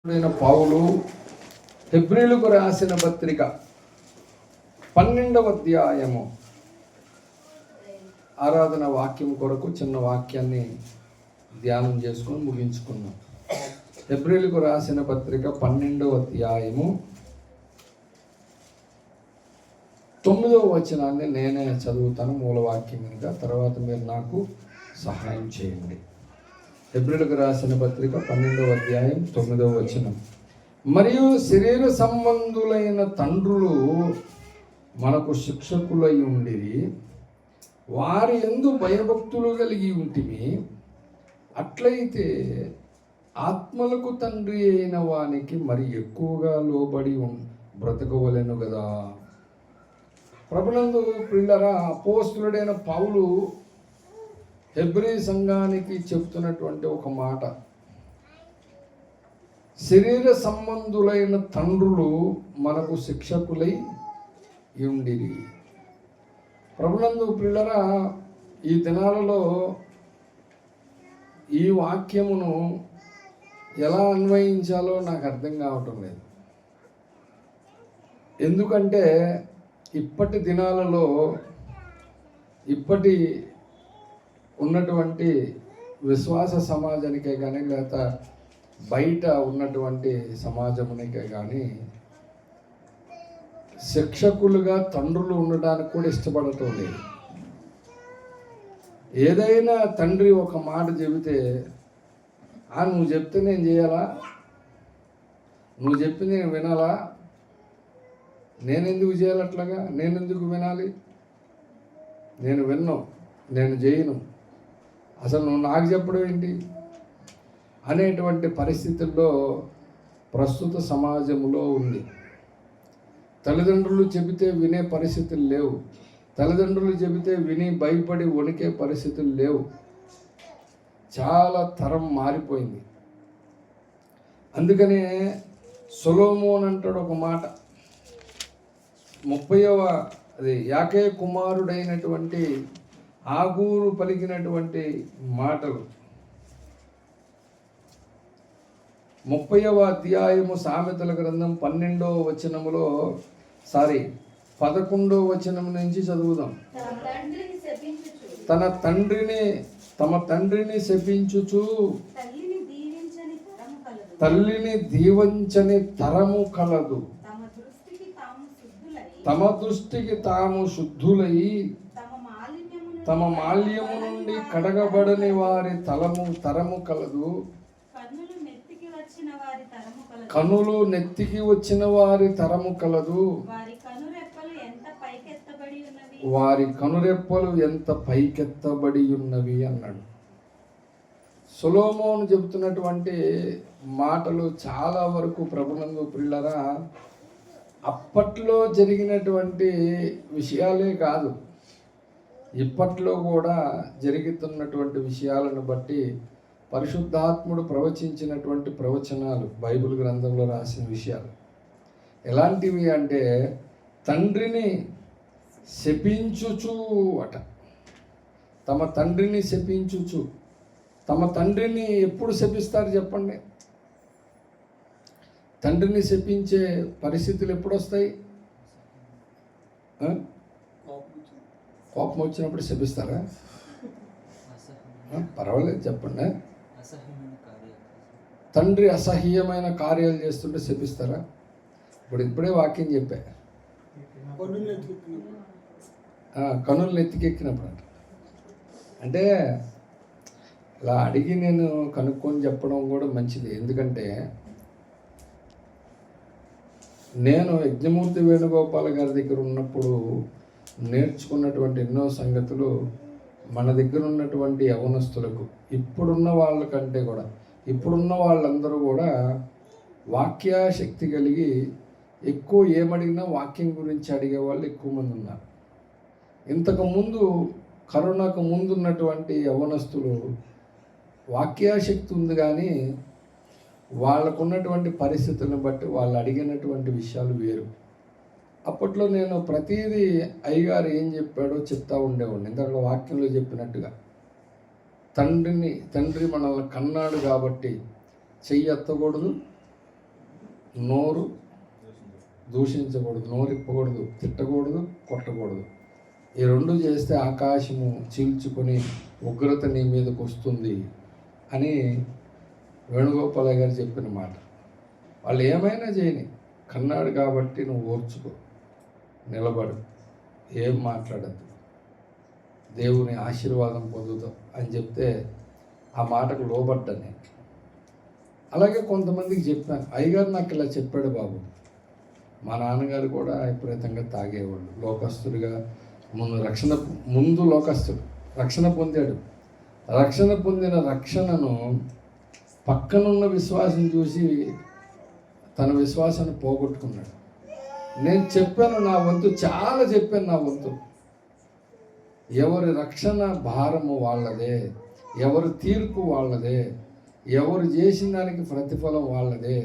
పౌలు హెబ్రీలకు రాసిన పత్రిక 12వ అధ్యాయము ఆరాధన వాక్యం కొరకు చిన్న వాక్యాన్ని ధ్యానం చేసుకుని ముగించుకున్నాం. హెబ్రీలకు రాసిన పత్రిక 12వ అధ్యాయము 9వ వచనాన్ని నేనే చదువుతాను మూలవాక్యం మీద. తర్వాత మీరు నాకు సహాయం చేయండి. హెబ్రీలకు రాసిన పత్రిక 12వ అధ్యాయం 9వ వచనం. మరియు శరీర సంబంధులైన తండ్రులు మనకు శిక్షకులై ఉండిరి, వారి యందు భయభక్తులు కలిగి ఉంటిమి. అట్లయితే ఆత్మలకు తండ్రి అయిన వానికి మరి ఎక్కువగా లోబడి బ్రతకవలెను కదా. ప్రభునందు ప్రియులారా, అపోస్తలుడైన పౌలు హెబ్రీ సంఘానికి చెప్తున్నటువంటి ఒక మాట, శరీర సంబంధులైన తండ్రులు మనకు శిక్షకులై ఉండిరి. ప్రభునందు ప్రియులారా, ఈ దినాలలో ఈ వాక్యమును ఎలా అన్వయించాలో నాకు అర్థం కావటం లేదు. ఎందుకంటే ఇప్పటి దినాలలో ఇప్పటి ఉన్నటువంటి విశ్వాస సమాజానికే కానీ లేక బయట ఉన్నటువంటి సమాజమునికే కానీ శిక్షకులుగా తండ్రులు ఉండడానికి కూడా ఇష్టపడటం లేదు. ఏదైనా తండ్రి ఒక మాట చెబితే నువ్వు చెప్తే నేను చేయాలా, నువ్వు చెప్పింది నేను వినాలా, నేనెందుకు చేయాలి, అట్లాగా నేనెందుకు వినాలి, నేను విన్ను, నేను చేయను, అసలు నువ్వు నాకు చెప్పడం ఏంటి అనేటువంటి పరిస్థితుల్లో ప్రస్తుత సమాజంలో ఉంది. తల్లిదండ్రులు చెబితే వినే పరిస్థితులు లేవు. తల్లిదండ్రులు చెబితే విని భయపడి వణికే పరిస్థితులు లేవు. చాలా తరం మారిపోయింది. అందుకనే సొలొమోన్ అంటాడు ఒక మాట, 30వ యాకే కుమారుడైనటువంటి ఆగూరు పలికినటువంటి మాటలు. 30వ అధ్యాయము సామెతల గ్రంథం 12వ వచనములో 11వ వచనం నుంచి చదువుదాం. తమ తండ్రిని శపించుచు తల్లిని దీవించని తరము కలదు. తమ దృష్టికి తాము శుద్ధులై తమ మాల్యము నుండి కడగబడని వారి తరము కలదు. కనులు నెత్తికి వచ్చిన వారి తరము కలదు. వారి కనురెప్పలు ఎంత పైకెత్తబడి ఉన్నవి అన్నాడు. సొలొమోను చెబుతున్నటువంటి మాటలు చాలా వరకు ప్రభునందు ప్రియులారా అప్పట్లో జరిగినటువంటి విషయాలే కాదు, ఇప్పట్లో కూడా జరుగుతున్నటువంటి విషయాలను బట్టి పరిశుద్ధాత్ముడు ప్రవచించినటువంటి ప్రవచనాలు, బైబిల్ గ్రంథంలో రాసిన విషయాలు ఎలాంటివి అంటే, తండ్రిని శపించుచు అట. తమ తండ్రిని శపించుచు. తమ తండ్రిని ఎప్పుడు శపిస్తారు చెప్పండి? తండ్రిని శపించే పరిస్థితులు ఎప్పుడు వస్తాయి? కోపం వచ్చినప్పుడు శపిస్తారా? పర్వాలేదు, చెప్పండి. తండ్రి అసహ్యమైన కార్యాలు చేస్తుంటే శపిస్తారా? ఇప్పుడే వాక్యం చెప్పా, కనులు ఎత్తికెక్కినప్పుడు అంటే ఇలా అడిగి నేను కనుక్కొని చెప్పడం కూడా మంచిది. ఎందుకంటే నేను యజ్ఞమూర్తి వేణుగోపాల్ గారి దగ్గర ఉన్నప్పుడు నేర్చుకున్నటువంటి ఎన్నో సంగతులు మన దగ్గర ఉన్నటువంటి యవనస్తులకు, ఇప్పుడున్న వాళ్ళకంటే కూడా, ఇప్పుడున్న వాళ్ళందరూ కూడా వాక్యాశక్తి కలిగి ఎక్కువ ఏమడిగినా వాక్యం గురించి అడిగే వాళ్ళు ఎక్కువ మంది ఉన్నారు. ఇంతకుముందు కరోనాకు ముందు ఉన్నటువంటి యవనస్తులు వాక్యాశక్తి ఉంది, కానీ వాళ్ళకున్నటువంటి పరిస్థితులను బట్టి వాళ్ళు అడిగినటువంటి విషయాలు వేరు. అప్పట్లో నేను ప్రతిదీ అయ్యగారు ఏం చెప్పాడో చెప్తా ఉండేవాడిని. ఇందాక వాక్యంలో చెప్పినట్టుగా తండ్రి మనల్ని కన్నాడు కాబట్టి చెయ్యి ఎత్తకూడదు, నోరు దూషించకూడదు, నోరు ఇప్పకూడదు, తిట్టకూడదు, కొట్టకూడదు. ఈ రెండు చేస్తే ఆకాశము చీల్చుకొని ఉగ్రత నీ మీదకు వస్తుంది అని వేణుగోపాల గారు చెప్పిన మాట. వాళ్ళు ఏమైనా చేయని, కన్నాడు కాబట్టి నువ్వు ఓర్చుకో, నిలబడు, ఏం మాట్లాడద్దు, దేవుని ఆశీర్వాదం పొందుతావు అని చెప్తే ఆ మాటకు లోబడ్డాను నేను. అలాగే కొంతమందికి చెప్పాను, అయ్యగారు నాకు ఇలా చెప్పాడు బాబు. మా నాన్నగారు కూడా విపరీతంగా తాగేవాళ్ళు, లోకస్తుడిగా ముందు లోకస్తుడు రక్షణ పొందాడు. రక్షణ పొందిన రక్షణను పక్కనున్న విశ్వాసం చూసి తన విశ్వాసాన్ని పోగొట్టుకున్నాడు. నేను చెప్పాను నా వంతు, చాలా చెప్పాను నా వంతు. ఎవరి రక్షణ భారము వాళ్ళదే, ఎవరి తీర్పు వాళ్ళదే, ఎవరు చేసిన దానికి ప్రతిఫలం వాళ్ళదే.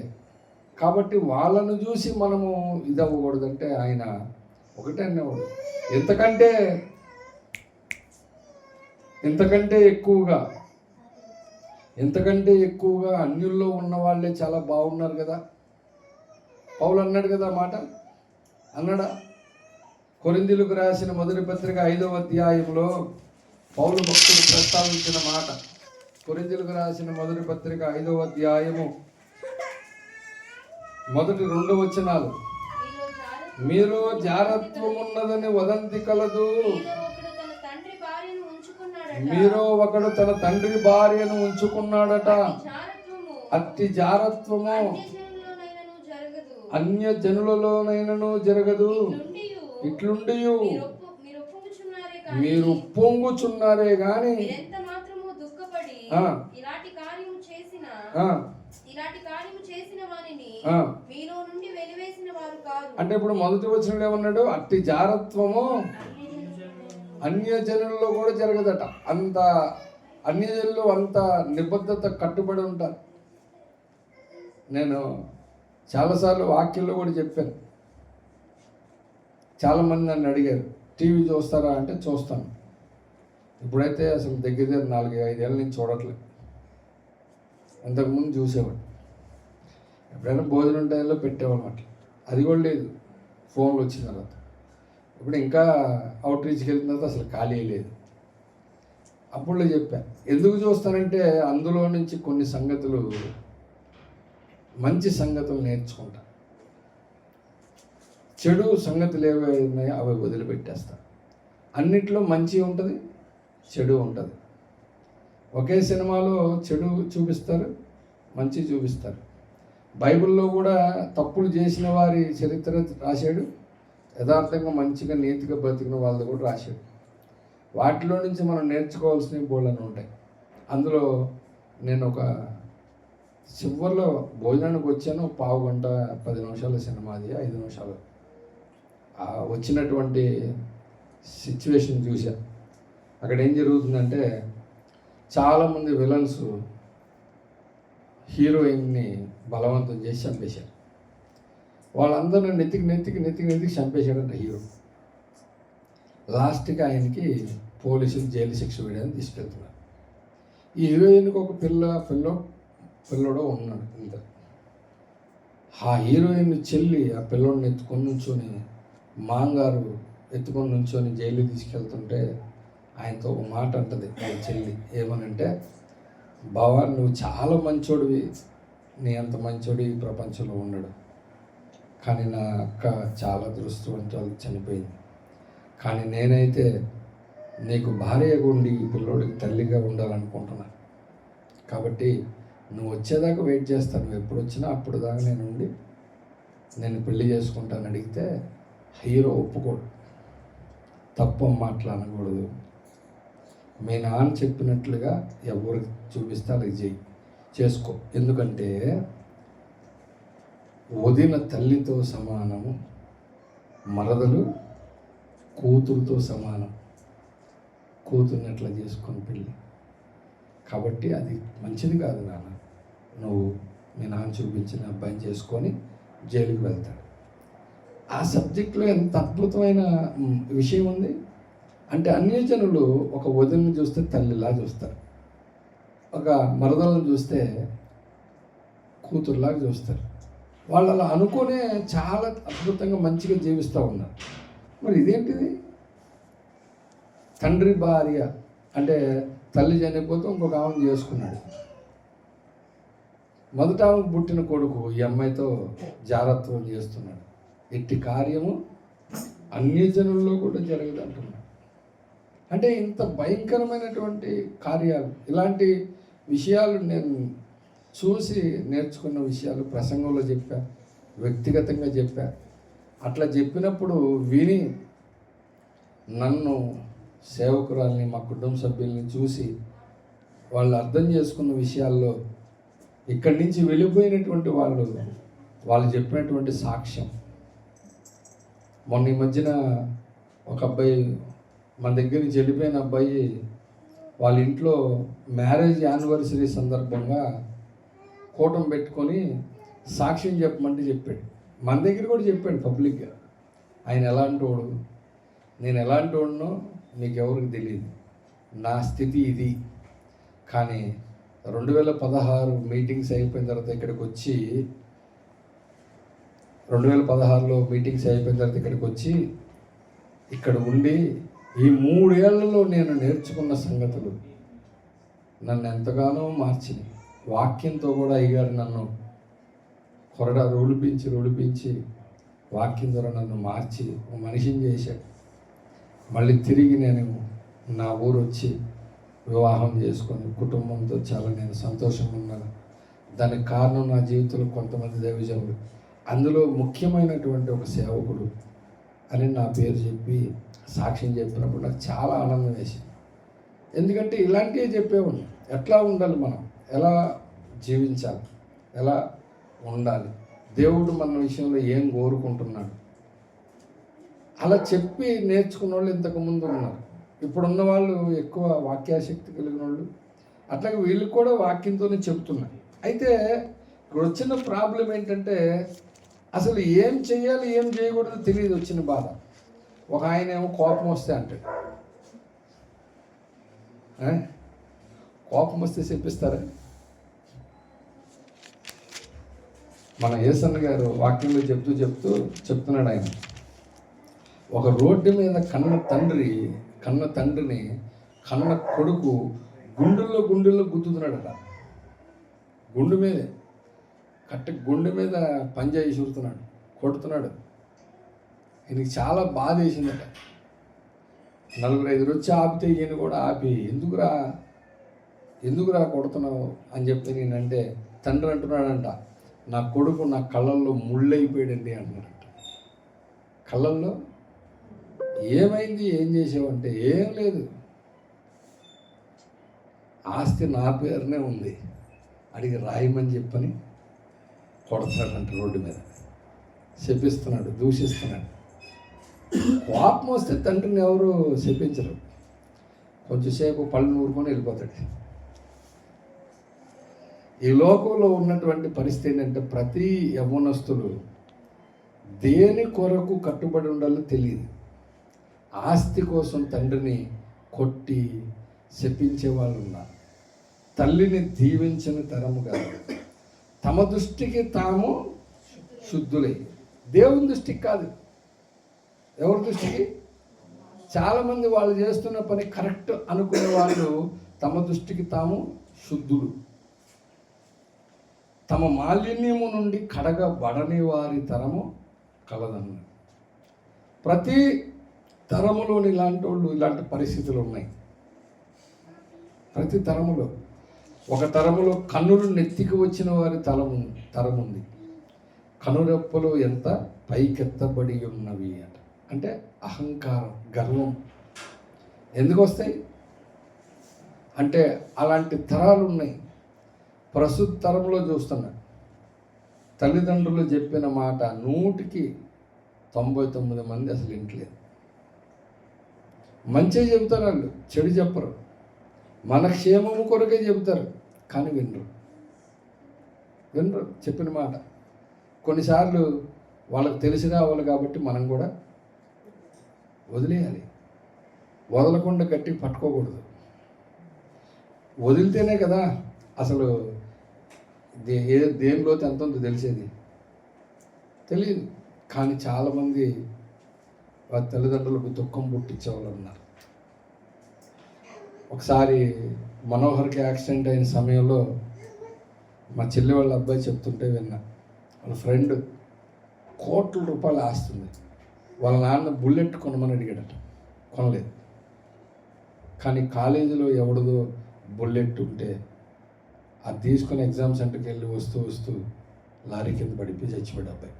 కాబట్టి వాళ్ళను చూసి మనము ఇదవ్వకూడదంటే ఆయన ఒకటే అనేవాడు, ఎంతకంటే ఎక్కువగా అన్యుల్లో ఉన్న వాళ్ళే చాలా బాగున్నారు కదా. పౌలు అన్నాడు కదా మాట, అన్నాడా? కొరింథీయులకు రాసిన మొదటి పత్రిక 5వ అధ్యాయంలో పౌలు భక్తుడు ప్రస్తావించిన మాట. కొరింథీయులకు రాసిన మొదటి పత్రిక 5వ అధ్యాయము మొదటి 2 వచనాలు. మీరు జారత్వం ఉన్నదని వదంతి కలదు. మీరు ఒకడు తన తండ్రి భార్యను ఉంచుకున్నాడట. అట్టి జారత్వము అన్య జనులలోనైనను జరగదు. ఇట్లుండి మీరు పొంగుచున్నారే గాని అంటే ఇప్పుడు మొదటి వచనంలో ఏమన్నాడు? అట్టి జారత్వము అన్యజనుల్లో కూడా జరగదట. అంత అన్యజనులు అంత నిబద్ధత కట్టుబడి ఉంటారు. నేను చాలాసార్లు వాక్యంలో కూడా చెప్పాను. చాలామంది నన్ను అడిగారు, టీవీ చూస్తారా అంటే చూస్తాను. ఇప్పుడైతే అసలు దగ్గర 4-5 ఏళ్ళ నుంచి చూడట్లేదు. అంతకుముందు చూసేవాడు. ఎప్పుడైనా భోజనం టైంలో పెట్టేవాళ్ళం అట్లా. అది కూడా లేదు ఫోన్లు వచ్చిన తర్వాత. ఇప్పుడు ఇంకా అవుట్ రీచ్కి వెళ్ళిన తర్వాత అసలు ఖాళీ లేదు. అప్పుడు చెప్పాను, ఎందుకు చూస్తానంటే అందులో నుంచి కొన్ని సంగతులు, మంచి సంగతులు నేర్చుకుంటా. చెడు సంగతులు ఏవై ఉన్నాయో అవి వదిలిపెట్టేస్తా. అన్నిట్లో మంచి ఉంటుంది, చెడు ఉంటుంది. ఒకే సినిమాలో చెడు చూపిస్తారు, మంచి చూపిస్తారు. బైబిల్లో కూడా తప్పులు చేసిన వారి చరిత్ర రాశాడు, యథార్థంగా మంచిగా నీతిగా బతికిన వాళ్ళది కూడా రాశాడు. వాటిలో నుంచి మనం నేర్చుకోవాల్సినవి బోళ్ళని ఉంటాయి. అందులో నేను ఒక చివరిలో భోజనానికి వచ్చాను, 1/2 గంట 10 నిమిషాల సినిమాది, 5 నిమిషాలు వచ్చినటువంటి సిచ్యువేషన్ చూసా. అక్కడ ఏం జరుగుతుందంటే చాలామంది విలన్స్ హీరోయిన్ని బలవంతం చేసి చంపేశారు. వాళ్ళందరూ నెత్తికి చంపేశాడంట హీరో. లాస్ట్కి ఆయనకి పోలీసులు జైలు శిక్ష వేయడానికి తీసుకెళ్తున్నారు. ఈ హీరోయిన్కి ఒక పిల్లడో ఉన్నాడు. ఇంత ఆ హీరోయిన్ చెల్లి ఆ పిల్లోడిని ఎత్తుకొని నుంచొని, మాంగారు ఎత్తుకొని నుంచొని జైలు తీసుకెళ్తుంటే ఆయనతో ఒక మాట అంటది ఆ చెల్లి. ఏమనంటే, బావా నువ్వు చాలా మంచోడివి, నీ అంత మంచోడి ఈ ప్రపంచంలో ఉండడు. కానీ నా అక్క చాలా దురదృష్టవంతురాలు చనిపోయింది. కానీ నేనైతే నీకు భార్యగా ఉండి ఈ పిల్లోడికి తల్లిగా ఉండాలనుకుంటున్నా. కాబట్టి నువ్వు వచ్చేదాకా వెయిట్ చేస్తాను, నువ్వు ఎప్పుడు వచ్చినా అప్పుడు దాకా నేను పెళ్లి చేసుకుంటాను అడిగితే హీరో ఒప్పుకోడు. తప్పు మాట్లాడకూడదు, మీ నాన్న చెప్పినట్లుగా ఎవరికి చూపిస్తే అలాగే చేసుకో. ఎందుకంటే వదిన తల్లితో సమానము, మరదలు కూతురుతో సమానం. కూతుర్ని ఎట్లా చేసుకొని పెళ్ళి. కాబట్టి అది మంచిది కాదు నాన్న, నువ్వు మీ నాన్న చూపించిన అబ్బాయిని చేసుకొని జైలుకి వెళ్తాడు. ఆ సబ్జెక్ట్లో ఎంత అద్భుతమైన విషయం ఉంది అంటే, అన్యజనులు ఒక వదిలిని చూస్తే తల్లిలా చూస్తారు, ఒక మరదలను చూస్తే కూతురులాగా చూస్తారు. వాళ్ళు అలా అనుకునే చాలా అద్భుతంగా మంచిగా జీవిస్తూ ఉన్నారు. మరి ఇదేంటిది? తండ్రి భార్య అంటే తల్లి చనిపోతే ఇంకొక ఆమెను చేసుకున్నాడు. మొదట ఆమెకు పుట్టిన కొడుకు ఈ అమ్మాయితో జారత్వం చేస్తున్నాడు. ఎట్టి కార్యము అన్ని జనుల్లో కూడా జరగదు అంటున్నాడు. అంటే ఇంత భయంకరమైనటువంటి కార్యాలు, ఇలాంటి విషయాలు నేను చూసి నేర్చుకున్న విషయాలు ప్రసంగంలో చెప్పా, వ్యక్తిగతంగా చెప్పా. అట్లా చెప్పినప్పుడు విని నన్ను, సేవకురాల్ని, మా కుటుంబ సభ్యుల్ని చూసి వాళ్ళు అర్థం చేసుకున్న విషయాల్లో ఇక్కడి నుంచి వెళ్ళిపోయినటువంటి వాళ్ళు చెప్పినటువంటి సాక్ష్యం. మొన్న ఈ మధ్యన ఒక అబ్బాయి మన దగ్గర నుంచి వెళ్ళిపోయిన అబ్బాయి వాళ్ళ ఇంట్లో మ్యారేజ్ యానివర్సరీ సందర్భంగా కూటం పెట్టుకొని సాక్ష్యం చెప్పమంటే చెప్పాడు. మన దగ్గర కూడా చెప్పాడు పబ్లిక్గా. ఆయన ఎలాంటి వాడు, నేను ఎలాంటి వాడినో మీకు ఎవరికి తెలియదు, నా స్థితి ఇది. కానీ 2016 మీటింగ్స్ అయిపోయిన తర్వాత ఇక్కడికి వచ్చి 2016లో మీటింగ్స్ అయిపోయిన తర్వాత ఇక్కడికి వచ్చి ఇక్కడ ఉండి ఈ 3 ఏళ్లలో నేను నేర్చుకున్న సంగతులు నన్ను ఎంతగానో మార్చినాయి. వాక్యంతో కూడా అయ్యారు నన్ను రూలిపించి వాక్యం ద్వారా నన్ను మార్చి ఒక మనిషిని చేశాడు. మళ్ళీ తిరిగి నేను నా ఊరు వచ్చి వివాహం చేసుకొని కుటుంబంతో చాలా నేను సంతోషంగా ఉన్నాను. దానికి కారణం నా జీవితంలో కొంతమంది దైవజనులు, అందులో ముఖ్యమైనటువంటి ఒక సేవకుడు అని నా పేరు చెప్పి సాక్ష్యం చెప్పినప్పుడు నాకు చాలా ఆనందం వేసింది. ఎందుకంటే ఇలాంటివే చెప్పేవాడిని. ఎట్లా ఉండాలి, మనం ఎలా జీవించాలి, ఎలా ఉండాలి, దేవుడు మన విషయంలో ఏం కోరుకుంటున్నాడు, అలా చెప్పి నేర్చుకున్న వాళ్ళు ఇంతకుముందు ఉన్నారు. ఇప్పుడున్న వాళ్ళు ఎక్కువ వాక్యాశక్తి కలిగిన వాళ్ళు, అట్లాగే వీళ్ళు కూడా వాక్యంతోనే చెప్తున్నారు. అయితే ఇప్పుడు వచ్చిన ప్రాబ్లం ఏంటంటే అసలు ఏం చేయాలి ఏం చేయకూడదు తెలియదు. వచ్చిన బాధ. ఒక ఆయన ఏమో కోపం వస్తే అంటాడు, కోపం వస్తే చెప్పిస్తారా? మన యేసన్న గారు వాక్యంలో చెప్తున్నాడు. ఆయన ఒక రోడ్డు మీద కన్న తండ్రిని కన్న కొడుకు గుండెల్లో గుద్దుతున్నాడట. గుండె మీద పంజాయి చూరుతున్నాడు, కొడుతున్నాడు. ఈయనకి చాలా బాధ వేసిందట. 4-5 వచ్చి ఆపితే ఈయన కూడా ఆపి ఎందుకురా కొడుతున్నావు అని చెప్పి నేనంటే తండ్రి అంటున్నాడంట, నా కొడుకు నా కళ్ళల్లో ముళ్ళైపోయాడండి అంటున్నాడంట. కళ్ళల్లో ఏమైంది, ఏం చేసావంటే ఏం లేదు, ఆస్తి నా పేరునే ఉంది, అడిగి రాయమని చెప్పని కొడుతున్నాడంట. రోడ్డు మీద శపిస్తున్నాడు, దూషిస్తున్నాడు. కోపం వస్తే తండ్రిని ఎవరు శపించరు. కొంచెంసేపు పళ్ళు నూరుకొని వెళ్ళిపోతాడు. ఈ లోకంలో ఉన్నటువంటి పరిస్థితి ఏంటంటే ప్రతి యవ్వనస్తులు దేని కొరకు కట్టుబడి ఉండాలో తెలియదు. ఆస్తి కోసం తండ్రిని కొట్టి శపించే వాళ్ళు ఉన్నారు. తల్లిని దీవించిన తరము కాదు. తమ దృష్టికి తాము శుద్ధులై, దేవుని దృష్టికి కాదు. ఎవరి దృష్టికి? చాలామంది వాళ్ళు చేస్తున్న పని కరెక్ట్ అనుకునే వాళ్ళు తమ దృష్టికి తాము శుద్ధులు. తమ మాలిన్యము నుండి కడగబడని వారి తరము కలదన్నారు. ప్రతి తరములోని ఇలాంటి పరిస్థితులు ఉన్నాయి. ప్రతి తరములో ఒక తరములో కన్నులు నెత్తికి వచ్చిన వారి తరముంది. కనురెప్పలు ఎంత పైకెత్తబడి ఉన్నవి అంటే అహంకారం, గర్వం. ఎందుకు వస్తాయి అంటే అలాంటి తరాలు ఉన్నాయి. ప్రస్తుత తరంలో చూస్తున్నా తల్లిదండ్రులు చెప్పిన మాట 100కి 99 మంది అసలు వింటలేదు. మంచిగా చెబుతారు వాళ్ళు, చెడు చెప్పరు. మన క్షేమము కొరకే చెబుతారు, కానీ వినరు చెప్పిన మాట. కొన్నిసార్లు వాళ్ళకి తెలిసి రావాలి కాబట్టి మనం కూడా వదిలేయాలి. వదలకుండా గట్టిగా పట్టుకోకూడదు. వదిలితేనే కదా అసలు దేనిలో ఎంత ఉందో తెలిసేది. తెలియదు. కానీ చాలామంది వారి తల్లిదండ్రులకు దుఃఖం పుట్టించేవాళ్ళు ఉన్నారు. ఒకసారి మనోహర్కి యాక్సిడెంట్ అయిన సమయంలో మా చెల్లి వాళ్ళ అబ్బాయి చెప్తుంటే విన్నా. వాళ్ళ ఫ్రెండ్ కోట్ల రూపాయలు ఆస్తుంది. వాళ్ళ నాన్న బుల్లెట్ కొనమని అడిగాడట, కొనలేదు. కానీ కాలేజీలో ఎవరిదో బుల్లెట్ ఉంటే అది తీసుకొని ఎగ్జామ్ సెంటర్కి వెళ్ళి వస్తూ వస్తూ లారీ కింద పడిపోయి చచ్చిపోయాడు అబ్బాయి,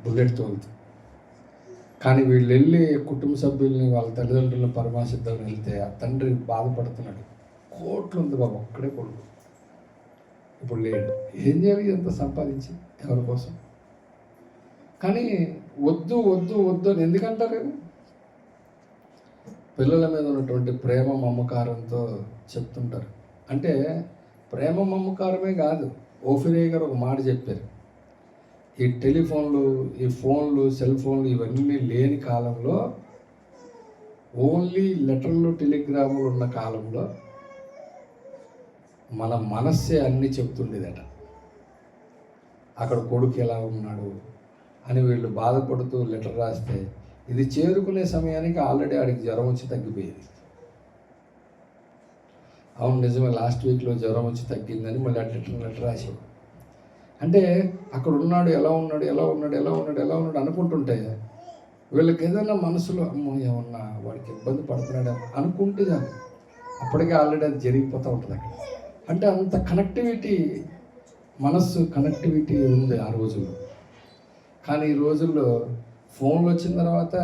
బుల్లెట్ తోలుతూ. కానీ వీళ్ళు వెళ్ళి కుటుంబ సభ్యుల్ని వాళ్ళ తల్లిదండ్రులను పరామర్శిద్దామని వెళ్తే ఆ తండ్రి బాధపడుతున్నాడు. కోట్లు ఉంది బాబు, ఒక్కడే కొడుకు, ఇప్పుడు లేడు. ఏం చేయాలి ఎంత సంపాదించి ఎవరి కోసం? కానీ వద్దు వద్దు వద్దు అని ఎందుకంటారు? పిల్లల మీద ఉన్నటువంటి ప్రేమ మమకారంతో చెప్తుంటారు. అంటే ప్రేమ మమకారమే కాదు, ఓఫిరే గారు ఒక మాట చెప్పారు. ఈ టెలిఫోన్లు, ఈ ఫోన్లు, సెల్ ఫోన్లు ఇవన్నీ లేని కాలంలో, ఓన్లీ లెటర్లు టెలిగ్రాములు ఉన్న కాలంలో మన మనస్సే అన్నీ చెప్తుండేదట. అక్కడ కొడుకు ఎలా ఉన్నాడు అని వీళ్ళు బాధపడుతూ లెటర్ రాస్తే ఇది చేరుకునే సమయానికి ఆల్రెడీ ఆడికి జ్వరం వచ్చి తగ్గిపోయేది. అవును నిజమే, లాస్ట్ వీక్లో జ్వరం వచ్చి తగ్గిందని మళ్ళీ లెటర్ రాసేవాడు. అంటే అక్కడ ఉన్నాడు, ఎలా ఉన్నాడు ఎలా ఉన్నాడు ఎలా ఉన్నాడు ఎలా ఉన్నాడు అనుకుంటుంటే వీళ్ళకి ఏదైనా మనసులో అమ్మో ఏమన్నా వాడికి ఇబ్బంది పడుతున్నాడు అనుకుంటే చాలు, అప్పటికే ఆల్రెడీ అది జరిగిపోతూ ఉంటుంది అక్కడ. అంటే అంత కనెక్టివిటీ, మనస్సు కనెక్టివిటీ ఉంది ఆ రోజుల్లో. కానీ ఈ రోజుల్లో ఫోన్లు వచ్చిన తర్వాత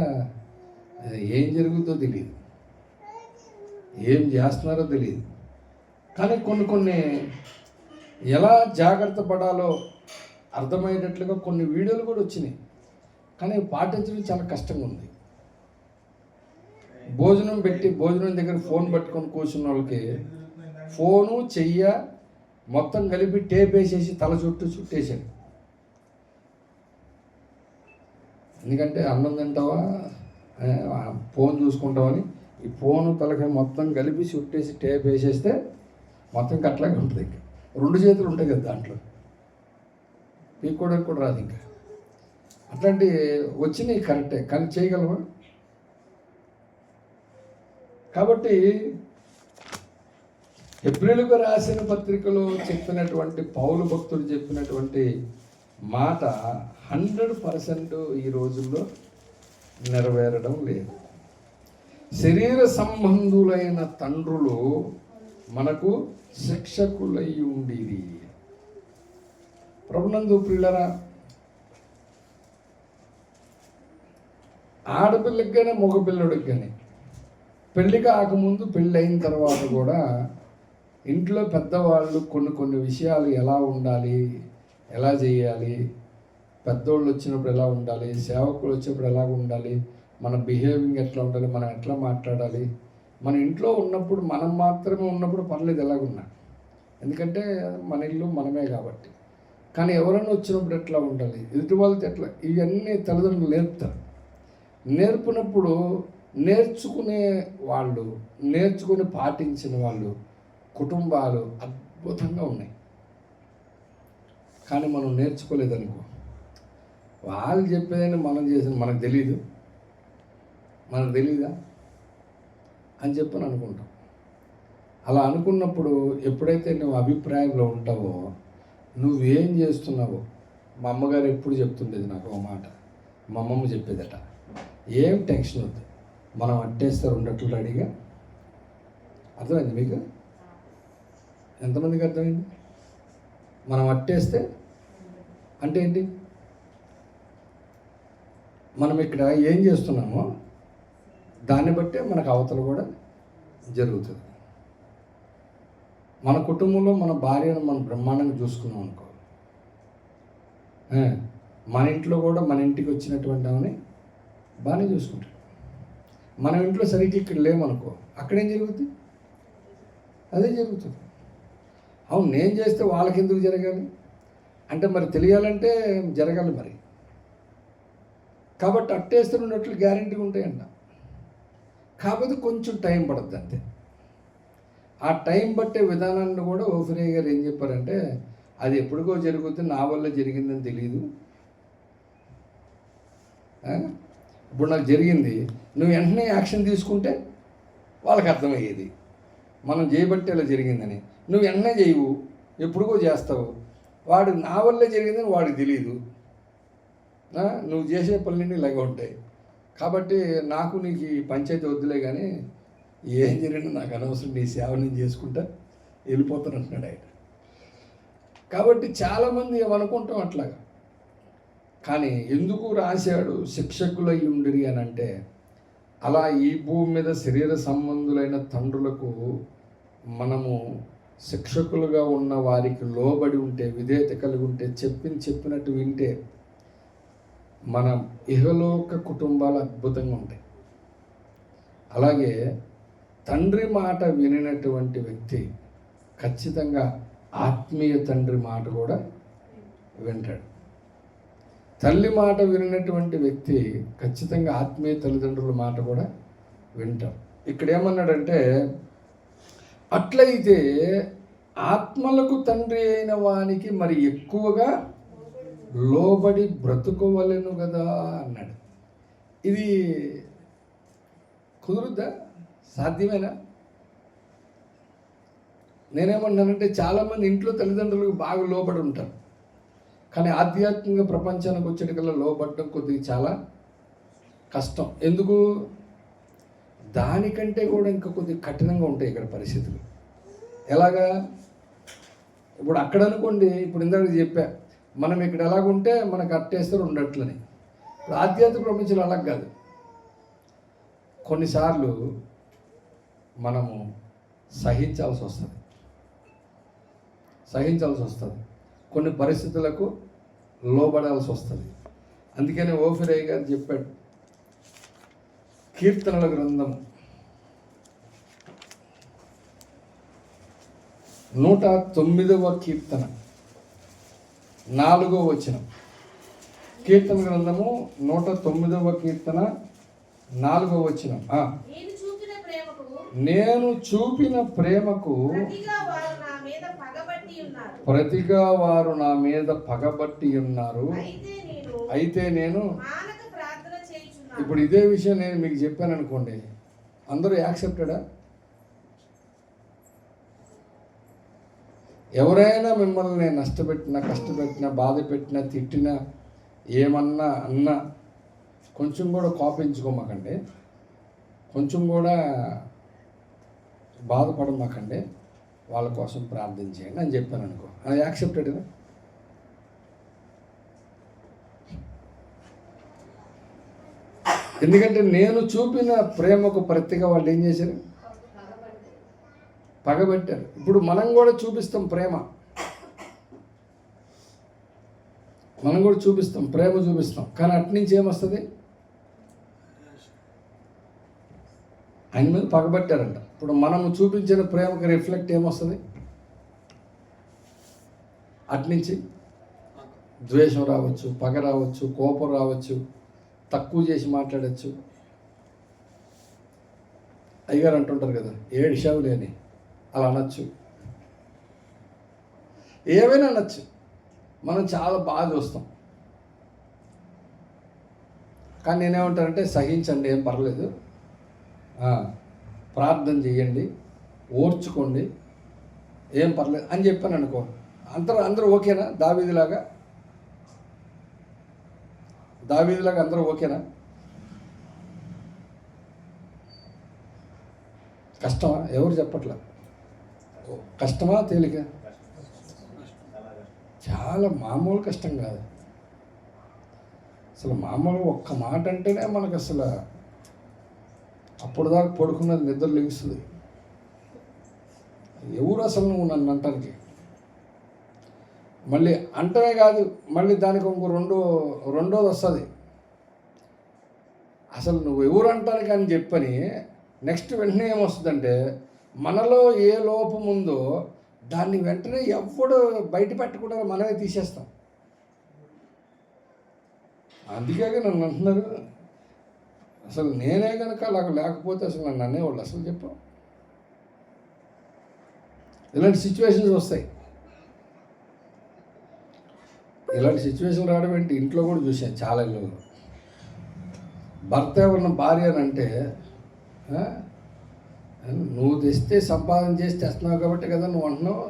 ఏం జరుగుతుందో తెలియదు, ఏం చేస్తున్నారో తెలియదు. కానీ కొన్ని ఎలా జాగ్రత్త పడాలో అర్థమయ్యేటట్లుగా కొన్ని వీడియోలు కూడా వచ్చినాయి. కానీ పాటించడం చాలా కష్టంగా ఉంది. భోజనం పెట్టి భోజనం దగ్గర ఫోన్ పట్టుకొని కూర్చున్న వాళ్ళకి ఫోను చెయ్య మొత్తం కలిపి టేప్ వేసేసి తల చుట్టూ చుట్టేసాడు. ఎందుకంటే అన్నం తింటావా ఫోన్ చూసుకుంటావని ఈ ఫోను తలకాయ మొత్తం కలిపి చుట్టేసి టేప్ వేసేస్తే మొత్తం అట్లాగే ఉంటుంది. ఇంకా 2 చేతులు ఉంటాయి కదా దాంట్లో, పీక్కోవడానికి కూడా రాదు. ఇంకా అట్లాంటి వచ్చినాయి కరెక్టే, కానీ చేయగలవా? కాబట్టి హెబ్రీయులకు రాసిన పత్రికలో చెప్పినటువంటి పౌలు భక్తుడు చెప్పినటువంటి మాట 100% ఈ రోజుల్లో నెరవేరడం లేదు. శరీర సంబంధులైన తండ్రులు మనకు శిక్షకులై ఉండేది. ప్రభునందు ప్రియులరా, ఆడపిల్లకి కానీ మగపిల్లడికి కానీ పెళ్లి కాకముందు పెళ్ళి అయిన తర్వాత కూడా ఇంట్లో పెద్దవాళ్ళు కొన్ని విషయాలు ఎలా ఉండాలి, ఎలా చేయాలి, పెద్దోళ్ళు వచ్చినప్పుడు ఎలా ఉండాలి, సేవకులు వచ్చినప్పుడు ఎలా ఉండాలి, మన బిహేవింగ్ ఎట్లా ఉండాలి, మనం ఎట్లా మాట్లాడాలి, మన ఇంట్లో ఉన్నప్పుడు మనం మాత్రమే ఉన్నప్పుడు పర్లేదు ఎలాగున్నా, ఎందుకంటే మన ఇల్లు మనమే కాబట్టి. కానీ ఎవరైనా వచ్చినప్పుడు ఎట్లా ఉండాలి, ఎదుటి వాళ్ళతో ఎట్లా, ఇవన్నీ తల్లిదండ్రులు నేర్పుతారు. నేర్పినప్పుడు నేర్చుకునే వాళ్ళు, నేర్చుకుని పాటించిన వాళ్ళు కుటుంబాలు అద్భుతంగా ఉన్నాయి. కానీ మనం నేర్చుకోలేదనుకో, వాళ్ళు చెప్పేదని మనం చేసిన మనకు తెలీదా అని చెప్పని అనుకుంటాం. అలా అనుకున్నప్పుడు ఎప్పుడైతే నువ్వు అభిప్రాయంలో ఉంటావో, నువ్వేం చేస్తున్నావో, మా అమ్మగారు ఎప్పుడు చెప్తుండేది నాకు ఒక మాట, మా అమ్మమ్మ చెప్పేదట, ఏం టెన్షన్ వద్దు, మనం అట్టేస్తారు ఉండట్లు రెడీగా. అర్థమైంది మీకు? ఎంతమందికి అర్థమైంది? మనం అట్టేస్తే అంటే ఏంటి? మనం ఇక్కడ ఏం చేస్తున్నామో దాన్ని బట్టే మనకు అవతల కూడా జరుగుతుంది. మన కుటుంబంలో మన భార్యను మనం బ్రహ్మాండంగా చూసుకున్నాం అనుకో, మన ఇంట్లో కూడా మన ఇంటికి వచ్చినటువంటి ఆమెని బాగానే చూసుకుంటాం. మన ఇంట్లో సరిగ్గా ఇక్కడ లేమనుకో, అక్కడేం జరుగుతుంది? అదే జరుగుతుంది. అవును, నేను చేస్తే వాళ్ళకి ఎందుకు జరగాలి అంటే మరి తెలియాలంటే జరగాలి మరి. కాబట్టి అట్టేస్తున్నట్లు గ్యారెంటీ ఉంటాయంట. కాకపోతే కొంచెం టైం పడుతుంది అంతే. ఆ టైం పట్టే విధానాన్ని కూడా ఓఫిరే గారు ఏం చెప్పారంటే, అది ఎప్పటికో జరుగుతుంది, నా వల్ల జరిగిందని తెలియదు. ఇప్పుడు నాకు జరిగింది, నువ్వు వెంటనే యాక్షన్ తీసుకుంటే వాళ్ళకి అర్థమయ్యేది మనం చేయబట్టి అలా జరిగిందని. నువ్వు వెంటనే చేయవు, ఎప్పుడుకో చేస్తావు. వాడు నా వల్లే జరిగిందని వాడికి తెలియదు. నువ్వు చేసే పనులన్నీ ఇలాగే ఉంటాయి. కాబట్టి నాకు నీకు ఈ పంచాయతీ వద్దులే, కానీ ఏం జరిగినా నాకు అనవసరం, నీ సేవ నేను చేసుకుంటా వెళ్ళిపోతాను అంటున్నాడు ఆయన. కాబట్టి చాలామంది ఏమనుకుంటాం అట్లాగా. కానీ ఎందుకు రాశాడు శిక్షకులై ఉండిరి అని అంటే, అలా ఈ భూమి మీద శరీర సంబంధులైన తండ్రులకు మనము శిక్షకులుగా ఉన్న వారికి లోబడి ఉంటే, విధేయత కలిగి ఉంటే, చెప్పినట్టు వింటే మన ఇహలోక కుటుంబాలు అద్భుతంగా ఉంటాయి. అలాగే తండ్రి మాట వినినటువంటి వ్యక్తి ఖచ్చితంగా ఆత్మీయ తండ్రి మాట కూడా వింటాడు. తల్లి మాట వినినటువంటి వ్యక్తి ఖచ్చితంగా ఆత్మీయ తల్లిదండ్రుల మాట కూడా వింటాడు. ఇక్కడ ఏమన్నాడంటే, అట్లయితే ఆత్మలకు తండ్రి అయిన వానికి మరి ఎక్కువగా లోబడి బ్రతుకోవలెను కదా అన్నాడు. ఇది కుదురుద్దా? సాధ్యమేనా? నేనేమన్నానంటే, చాలామంది ఇంట్లో తల్లిదండ్రులకు బాగా లోబడి ఉంటారు, కానీ ఆధ్యాత్మిక ప్రపంచానికి వచ్చేటికల్లా లోబడడం కొద్దిగా చాలా కష్టం. ఎందుకు? దానికంటే కూడా ఇంకా కొద్దిగా కఠినంగా ఉంటాయి ఇక్కడ పరిస్థితులు. ఎలాగా? ఇప్పుడు అక్కడ అనుకోండి, ఇప్పుడు ఇందాక చెప్పా, మనం ఇక్కడ ఎలాగుంటే మనకు అట్టేస్తారు ఉండట్లని. ఇప్పుడు ఆధ్యాత్మిక ప్రపంచంలో అలాగ కాదు. కొన్నిసార్లు మనము సహించాల్సి వస్తుంది, కొన్ని పరిస్థితులకు లోబడాల్సి వస్తుంది. అందుకని ఓఫిరయ్య గారు చెప్పాడు, కీర్తనల గ్రంథం 109వ కీర్తన 4వ వచనం. కీర్తన గ్రంథము 109వ కీర్తన 4వ వచనం. నేను చూపిన ప్రేమకు ప్రతిగా వారు నా మీద పగబట్టి ఉన్నారు. అయితే నేను ఇప్పుడు ఇదే విషయం నేను మీకు చెప్పాను అనుకోండి, అందరూ యాక్సెప్టెడా? ఎవరైనా మిమ్మల్ని నష్టపెట్టినా, కష్టపెట్టినా, బాధ పెట్టినా, తిట్టినా, ఏమన్నా అన్నా కొంచెం కూడా కోపించుకోమాకండి, కొంచెం కూడా బాధపడమాకండి, వాళ్ళ కోసం ప్రార్థన చేయండి అని చెప్పాను అనుకో, అది యాక్సెప్టెడ్గా? ఎందుకంటే నేను చూపిన ప్రేమకు ప్రతిగా వాళ్ళు ఏం చేశారు? పగబెట్టారు. ఇప్పుడు మనం కూడా చూపిస్తాం ప్రేమ, ప్రేమ చూపిస్తాం, కానీ అట్నుంచి ఏమొస్తుంది? ఆయన మీద పగబట్టారంట. ఇప్పుడు మనము చూపించిన ప్రేమకు రిఫ్లెక్ట్ ఏమొస్తుంది? అట్నుంచి ద్వేషం రావచ్చు, పగ రావచ్చు, కోపం రావచ్చు, తక్కువ చేసి మాట్లాడచ్చు. అయ్యగారు అంటుంటారు కదా, ఏడిశావులే అని, అలా అనొచ్చు, ఏమైనా అనొచ్చు. మనం చాలా బాగా చూస్తాం. కానీ నేనేమంటానంటే, సహించండి, ఏం పర్లేదు, ప్రార్థన చేయండి, ఓర్చుకోండి, ఏం పర్లేదు అని చెప్పాను అనుకో, అందరూ ఓకేనా? దావీదులాగా అందరూ ఓకేనా? కష్టమా? ఎవరు చెప్పట్లా. కష్టమా తేలిక? చాలా మామూలు కష్టం కాదు అసలు. మామూలు ఒక్క మాట అంటేనే మనకు అసలు అప్పుడు దాకా పడుకున్నది నిద్ర లెగుస్తుంది. ఎవరు అసలు నువ్వు నన్ను అంటానికి? మళ్ళీ అంటమే కాదు, మళ్ళీ దానికి ఇంకో రెండోది వస్తుంది. అసలు నువ్వు ఎవరు అంటానికి అని చెప్పని నెక్స్ట్ వెంటనే ఏమొస్తుందంటే, మనలో ఏ లోపం ఉందో దాన్ని వెంటనే ఎవ్వడు బయట పెట్టకుండా మనమే తీసేస్తాం. అందుకే నన్ను అంటున్నారు, అసలు నేనే కనుక అలాగ లేకపోతే అసలు నన్ను అనేవాళ్ళు అసలు చెప్పు. ఇలాంటి సిచ్యువేషన్స్ వస్తాయి. ఇలాంటి సిచ్యువేషన్ రావడం ఏంటి, ఇంట్లో కూడా చూశాను చాలా ఇళ్ళలో. భర్త ఎవరన్నా భార్య అని అంటే, నువ్వు తెస్తే సంపాదన చేసి తెస్తున్నావు కాబట్టి కదా నువ్వు అంటున్నావు,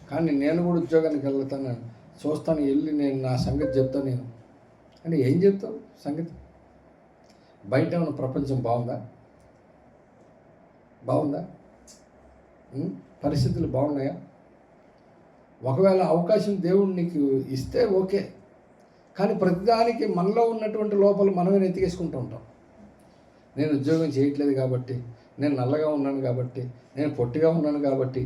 కానీ నేను కూడా ఉద్యోగానికి వెళ్తాను, చూస్తాను, వెళ్ళి నేను నా సంగతి చెప్తాను నేను అని. ఏం చెప్తావు సంగతి? బయట ఉన్న ప్రపంచం బాగుందా? పరిస్థితులు బాగున్నాయా? ఒకవేళ అవకాశం దేవుడు నీకు ఇస్తే ఓకే, కానీ ప్రతిదానికి మనలో ఉన్నటువంటి లోపల మనమే నెత్తికేసుకుంటూ ఉంటాం. నేను ఉద్యోగం చేయట్లేదు కాబట్టి, నేను నల్లగా ఉన్నాను కాబట్టి, నేను పొట్టిగా ఉన్నాను కాబట్టి.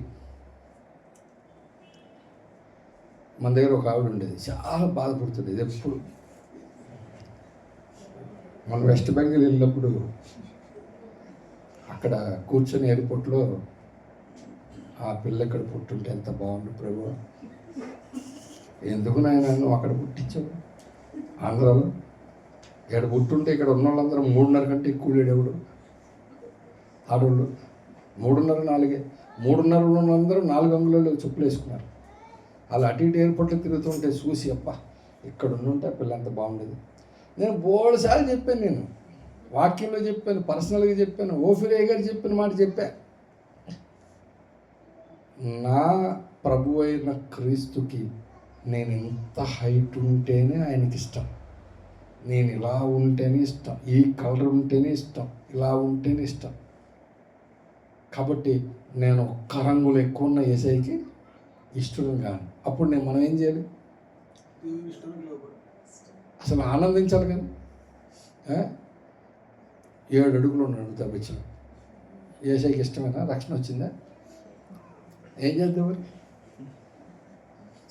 మన దగ్గర ఒక ఆవిడ ఉండేది, చాలా బాధపడుతుండేది ఎప్పుడు. మనం వెస్ట్ బెంగాల్ వెళ్ళినప్పుడు అక్కడ కూర్చొని ఎయిర్పోర్ట్లో ఆ పిల్ల ఇక్కడ పుట్టుంటే ఎంత బాగుండు ప్రభు, ఎందుకు నాయన నువ్వు అక్కడ పుట్టించావు ఆంధ్రాలో, ఇక్కడ పుట్టుంటే ఇక్కడ ఉన్న వాళ్ళందరూ 3:30 కంటే ఎక్కువ లేడెవడు. ఆడవాళ్ళు 3:30, 4, 3:30 ఉన్నందరూ 4 అంగుళాలు చెప్పులు వేసుకున్నారు. అలా అటు ఇటు ఎయిర్పోర్ట్లో తిరుగుతుంటే చూసి అప్ప ఇక్కడ ఉండుంటే ఆ పిల్ల అంత బాగుండేది. నేను బోల్సార్లు చెప్పాను, నేను వాక్యంలో చెప్పాను, పర్సనల్గా చెప్పాను, ఓఫిరే గారు చెప్పిన మాట చెప్పా. నా ప్రభు అయిన క్రీస్తుకి నేను ఇంత హైట్ ఉంటేనే ఆయనకి ఇష్టం, నేను ఇలా ఉంటేనే ఇష్టం, ఈ కలర్ ఉంటేనే ఇష్టం, ఇలా ఉంటేనే ఇష్టం. కాబట్టి నేను ఒక్క రంగులు ఎక్కువ ఉన్న ఏసైకి ఇష్టం కాను. అప్పుడు మనం ఏం చేయాలి? అసలు ఆనందించాలి కదా. 7 అడుగులు ఉన్నాడు తప్పించాను, ఏసైకి ఇష్టమేనా? రక్షణ వచ్చిందా? ఏం చేద్దాం మరి?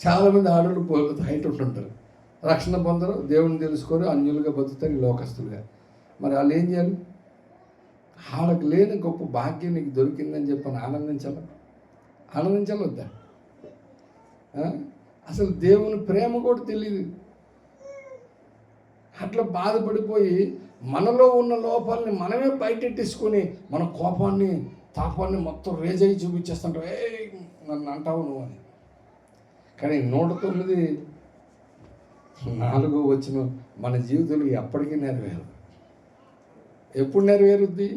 చాలామంది ఆడవాళ్ళు హైట్ ఉంటుంటారు, రక్షణ పొందరు, దేవుని తెలుసుకోరు, అన్యులుగా బతుకుతారు, ఈ లోకస్తులుగా. మరి వాళ్ళు ఏం చేయాలి? వాళ్ళకి లేని గొప్ప భాగ్యం నీకు దొరికిందని చెప్పని ఆనందించాలి వద్దా? అసలు దేవుని ప్రేమ కూడా తెలియదు. అట్లా బాధపడిపోయి మనలో ఉన్న లోపాలని మనమే బయటెట్టేసుకొని మన కోపాన్ని తాపాన్ని మొత్తం రేజయి చూపించేస్తుంటావు, నన్ను అంటావు నువ్వు అని. కానీ 109:4 వచ్చిన మన జీవితంలో ఎప్పటికీ నెరవేరు. ఎప్పుడు నెరవేరుద్ది?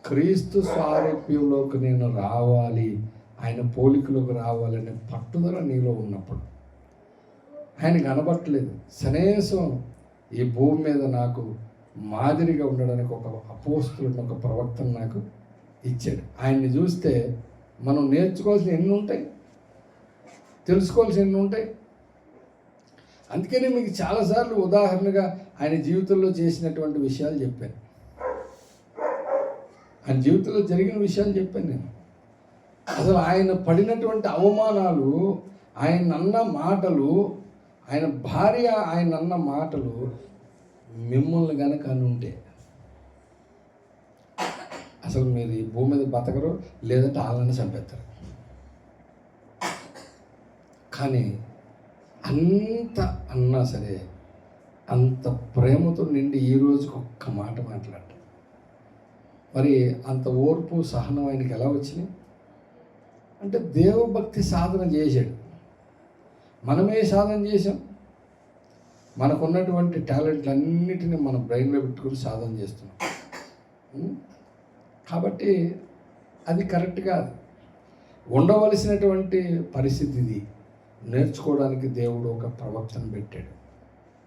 క్రీస్తు స్వారూప్యంలోకి నేను రావాలి, ఆయన పోలికలోకి రావాలనే పట్టుదల నీలో ఉన్నప్పుడు. ఆయన కనబట్టలేదు, కనీసం ఈ భూమి మీద నాకు మాదిరిగా ఉండడానికి ఒక అపోస్తులను, ఒక ప్రవక్తను నాకు ఇచ్చాడు. ఆయన్ని చూస్తే మనం నేర్చుకోవాల్సిన ఎన్ని ఉంటాయి, తెలుసుకోవాల్సిన ఎన్ని ఉంటాయి. అందుకనే మీకు చాలాసార్లు ఉదాహరణగా ఆయన జీవితంలో చేసినటువంటి విషయాలు చెప్పాను, ఆయన జీవితంలో జరిగిన విషయాలు చెప్పాను నేను. అసలు ఆయన పడినటువంటి అవమానాలు, ఆయన అన్న మాటలు, ఆయన భార్య ఆయన అన్న మాటలు మిమ్మల్ని కనుక అనుంటే అసలు మీరు ఈ భూమి మీద బతకరు, లేదంటే వాళ్ళని చంపేస్తారు. కానీ అంత అన్నా సరే, అంత ప్రేమతో నిండి ఈ రోజుకి ఒక్క మాట మాట్లాడారు. మరి అంత ఓర్పు సహనం ఆయనకి ఎలా వచ్చినాయి అంటే దేవభక్తి సాధన చేశాడు. మనమే సాధన చేసాం, మనకున్నటువంటి టాలెంట్లన్నిటిని మన బ్రెయిన్లో పెట్టుకుని సాధన చేస్తున్నాం. కాబట్టి అది కరెక్ట్ కాదు. ఉండవలసినటువంటి పరిస్థితి ఇది. నేర్చుకోవడానికి దేవుడు ఒక ప్రవక్తను పెట్టాడు,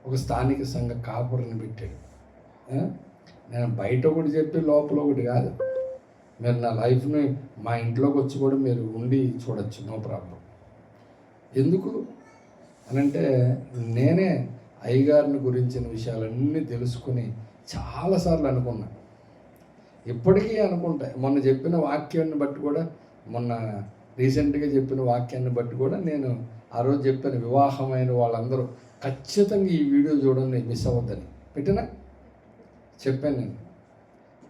ఒక స్థానిక సంఘ కాపురిని పెట్టాడు. నేను బయట ఒకటి చెప్పి లోపల ఒకటి కాదు. మీరు నా లైఫ్ని మా ఇంట్లోకి వచ్చి కూడా మీరు ఉండి చూడొచ్చు, నో ప్రాబ్లం. ఎందుకు అనంటే నేనే అయ్యగారిని గురించిన విషయాలన్నీ తెలుసుకుని చాలాసార్లు అనుకున్నా, ఇప్పటికీ అనుకుంటా. మొన్న చెప్పిన వాక్యాన్ని బట్టి కూడా, మొన్న రీసెంట్గా చెప్పిన వాక్యాన్ని బట్టి కూడా నేను ఆ రోజు చెప్పిన వివాహమైన వాళ్ళందరూ ఖచ్చితంగా ఈ వీడియో చూడండి, మిస్ అవ్వద్దని పెట్టినా చెప్పాను. నేను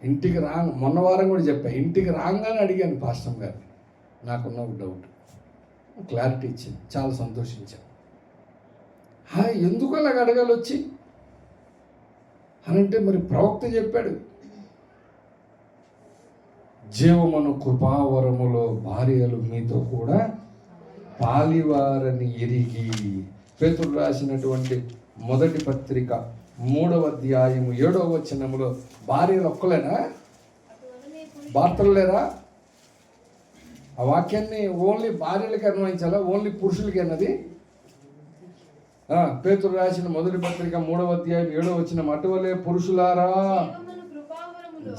ఇంటికి మొన్న వారం కూడా చెప్పాను. ఇంటికి రాగానే అడిగాను పాస్టర్ గారిని, నాకున్న ఒక డౌట్, క్లారిటీ ఇచ్చింది, చాలా సంతోషించాను. ఎందుకు అలాగ అడగాలి వచ్చి అనంటే, మరి ప్రవక్త చెప్పాడు, జీవమును కృపావరములో భార్యలు మీతో కూడా పాలివారని ఎరిగి. పేతురు రాసినటువంటి మొదటి పత్రిక 3వ అధ్యాయము 7వ వచనములో భార్యలు ఒక్కలేనా, భర్తలు లేరా? ఆ వాక్యాన్ని ఓన్లీ భార్యలకి అన్వయించాలా, ఓన్లీ పురుషులకి అన్నది? పేతురు రాసిన మొదటి పత్రిక 3వ అధ్యాయం 7వ వచనం, అటువలే పురుషులారా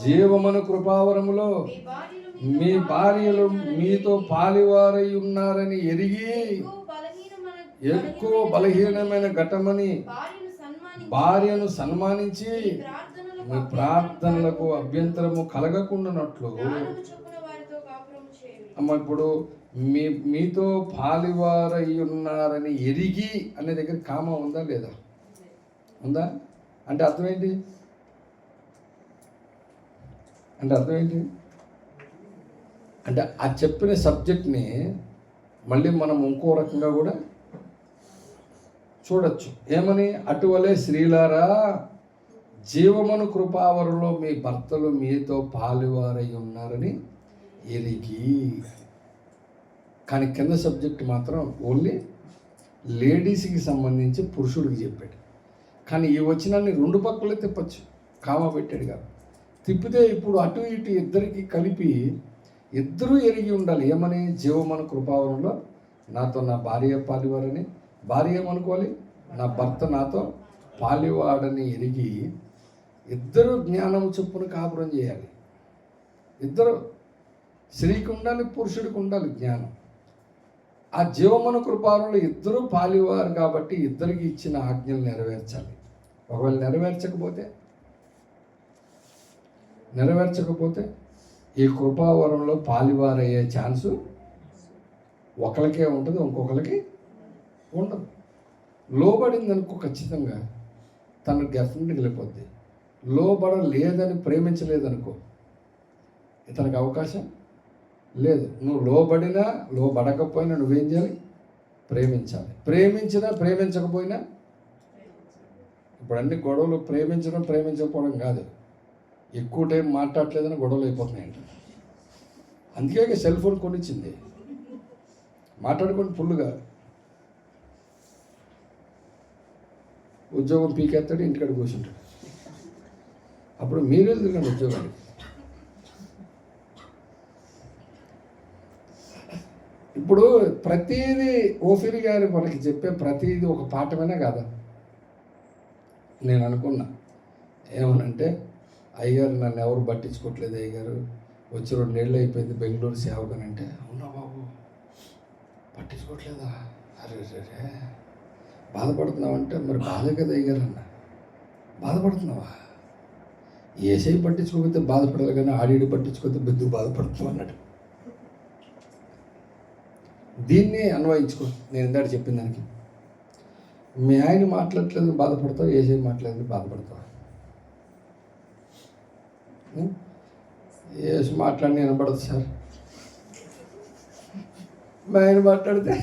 జీవమును కృపావరములో మీ భార్యలు మీతో పాలివారై ఉన్నారని ఎరిగి ఎక్కువ బలహీనమైన ఘటమని భార్యను సన్మానించి మీ ప్రార్థనలకు అభ్యంతరము కలగకుండానట్లు. అమ్మ, ఇప్పుడు మీతో పాలివారై ఉన్నారని ఎరిగి అనే దగ్గర కామ ఉందా లేదా? ఉందా? అంటే అర్థం ఏంటి? అంటే ఆ చెప్పిన సబ్జెక్ట్ని మళ్ళీ మనం ఇంకో రకంగా కూడా చూడొచ్చు. ఏమని? అటువలే స్త్రీలారా జీవమును కృపావరంలో మీ భర్తలు మీతో పాలువారై ఉన్నారని ఎరిగి. కానీ కింద సబ్జెక్ట్ మాత్రం ఓన్లీ లేడీస్కి సంబంధించి పురుషుడికి చెప్పాడు. కానీ ఈ వచనాన్ని 2 పక్కలే తిప్పచ్చు, కామ పెట్టాడు కాదు. తిప్పితే ఇప్పుడు అటు ఇటు ఇద్దరికి కలిపి ఇద్దరూ ఎరిగి ఉండాలి. ఏమని? జీవమను కృపావరంలో నాతో నా భార్య పాలివారని, భార్య ఏమనుకోవాలి, నా భర్త నాతో పాలివాడని ఎరిగి ఇద్దరు జ్ఞానం చొప్పున కాపురం చేయాలి. ఇద్దరు, స్త్రీకి ఉండాలి, పురుషుడికి ఉండాలి జ్ఞానం. ఆ జీవమను కృపావరంలో ఇద్దరు పాలివారు కాబట్టి ఇద్దరికి ఇచ్చిన ఆజ్ఞలు నెరవేర్చాలి. ఒకవేళ నెరవేర్చకపోతే ఈ కృపావరంలో పాలివారయ్యే ఛాన్సు ఒకరికే ఉంటుంది, ఇంకొకరికి ఉండదు. లోబడింది అనుకో ఖచ్చితంగా తను డెఫినెట్గా వెళ్ళిపోద్ది. లోబడలేదని ప్రేమించలేదనుకో ఇతనికి అవకాశం లేదు. నువ్వు లోబడినా లోబడకపోయినా నువ్వేం చేయాలి? ప్రేమించాలి. ప్రేమించకపోయినా ఇప్పుడు అన్ని గొడవలు ప్రేమించడం ప్రేమించకపోవడం కాదు, ఎక్కువ టైం మాట్లాడలేదని గొడవలు అయిపోతున్నాయంట. అందుకే సెల్ ఫోన్ కొనిచ్చింది, మాట్లాడుకొని ఫుల్గా. ఉద్యోగం పీకేస్తాడు, ఇంటికాడ కూర్చుంటాడు. అప్పుడు మీరే తిరగండి ఉద్యోగానికి. ఇప్పుడు ప్రతీది ఓఫీర్ గారు మనకి చెప్పే ప్రతీది ఒక పాఠమైనా కాదా? నేను అనుకున్నా ఏమనంటే, అయ్యగారు నన్ను ఎవరు పట్టించుకోవట్లేదు, అయ్యగారు వచ్చి 2 ఏళ్ళు అయిపోయింది బెంగళూరు సేవకనంటే, అవునా బాబు పట్టించుకోవట్లేదా? అరే బాధపడుతున్నావంటే, మరి బాధే కదా అయ్యగారు అన్న. బాధపడుతున్నావా? ఏసై పట్టించుకోకపోతే బాధపడాలి కానీ ఆడిడి పట్టించుకోతే బెద్దు బాధపడుతున్నావు అన్నాడు. దీన్ని అన్వయించుకో. నేను ఇందాక చెప్పిన దానికి, మీ ఆయన మాట్లాడట్లేదు బాధపడతావు, ఏసై మాట్లాడలేదు బాధపడతావు. ఏసు మాట్లాడి వినపడదు సార్, మా ఆయన మాట్లాడితే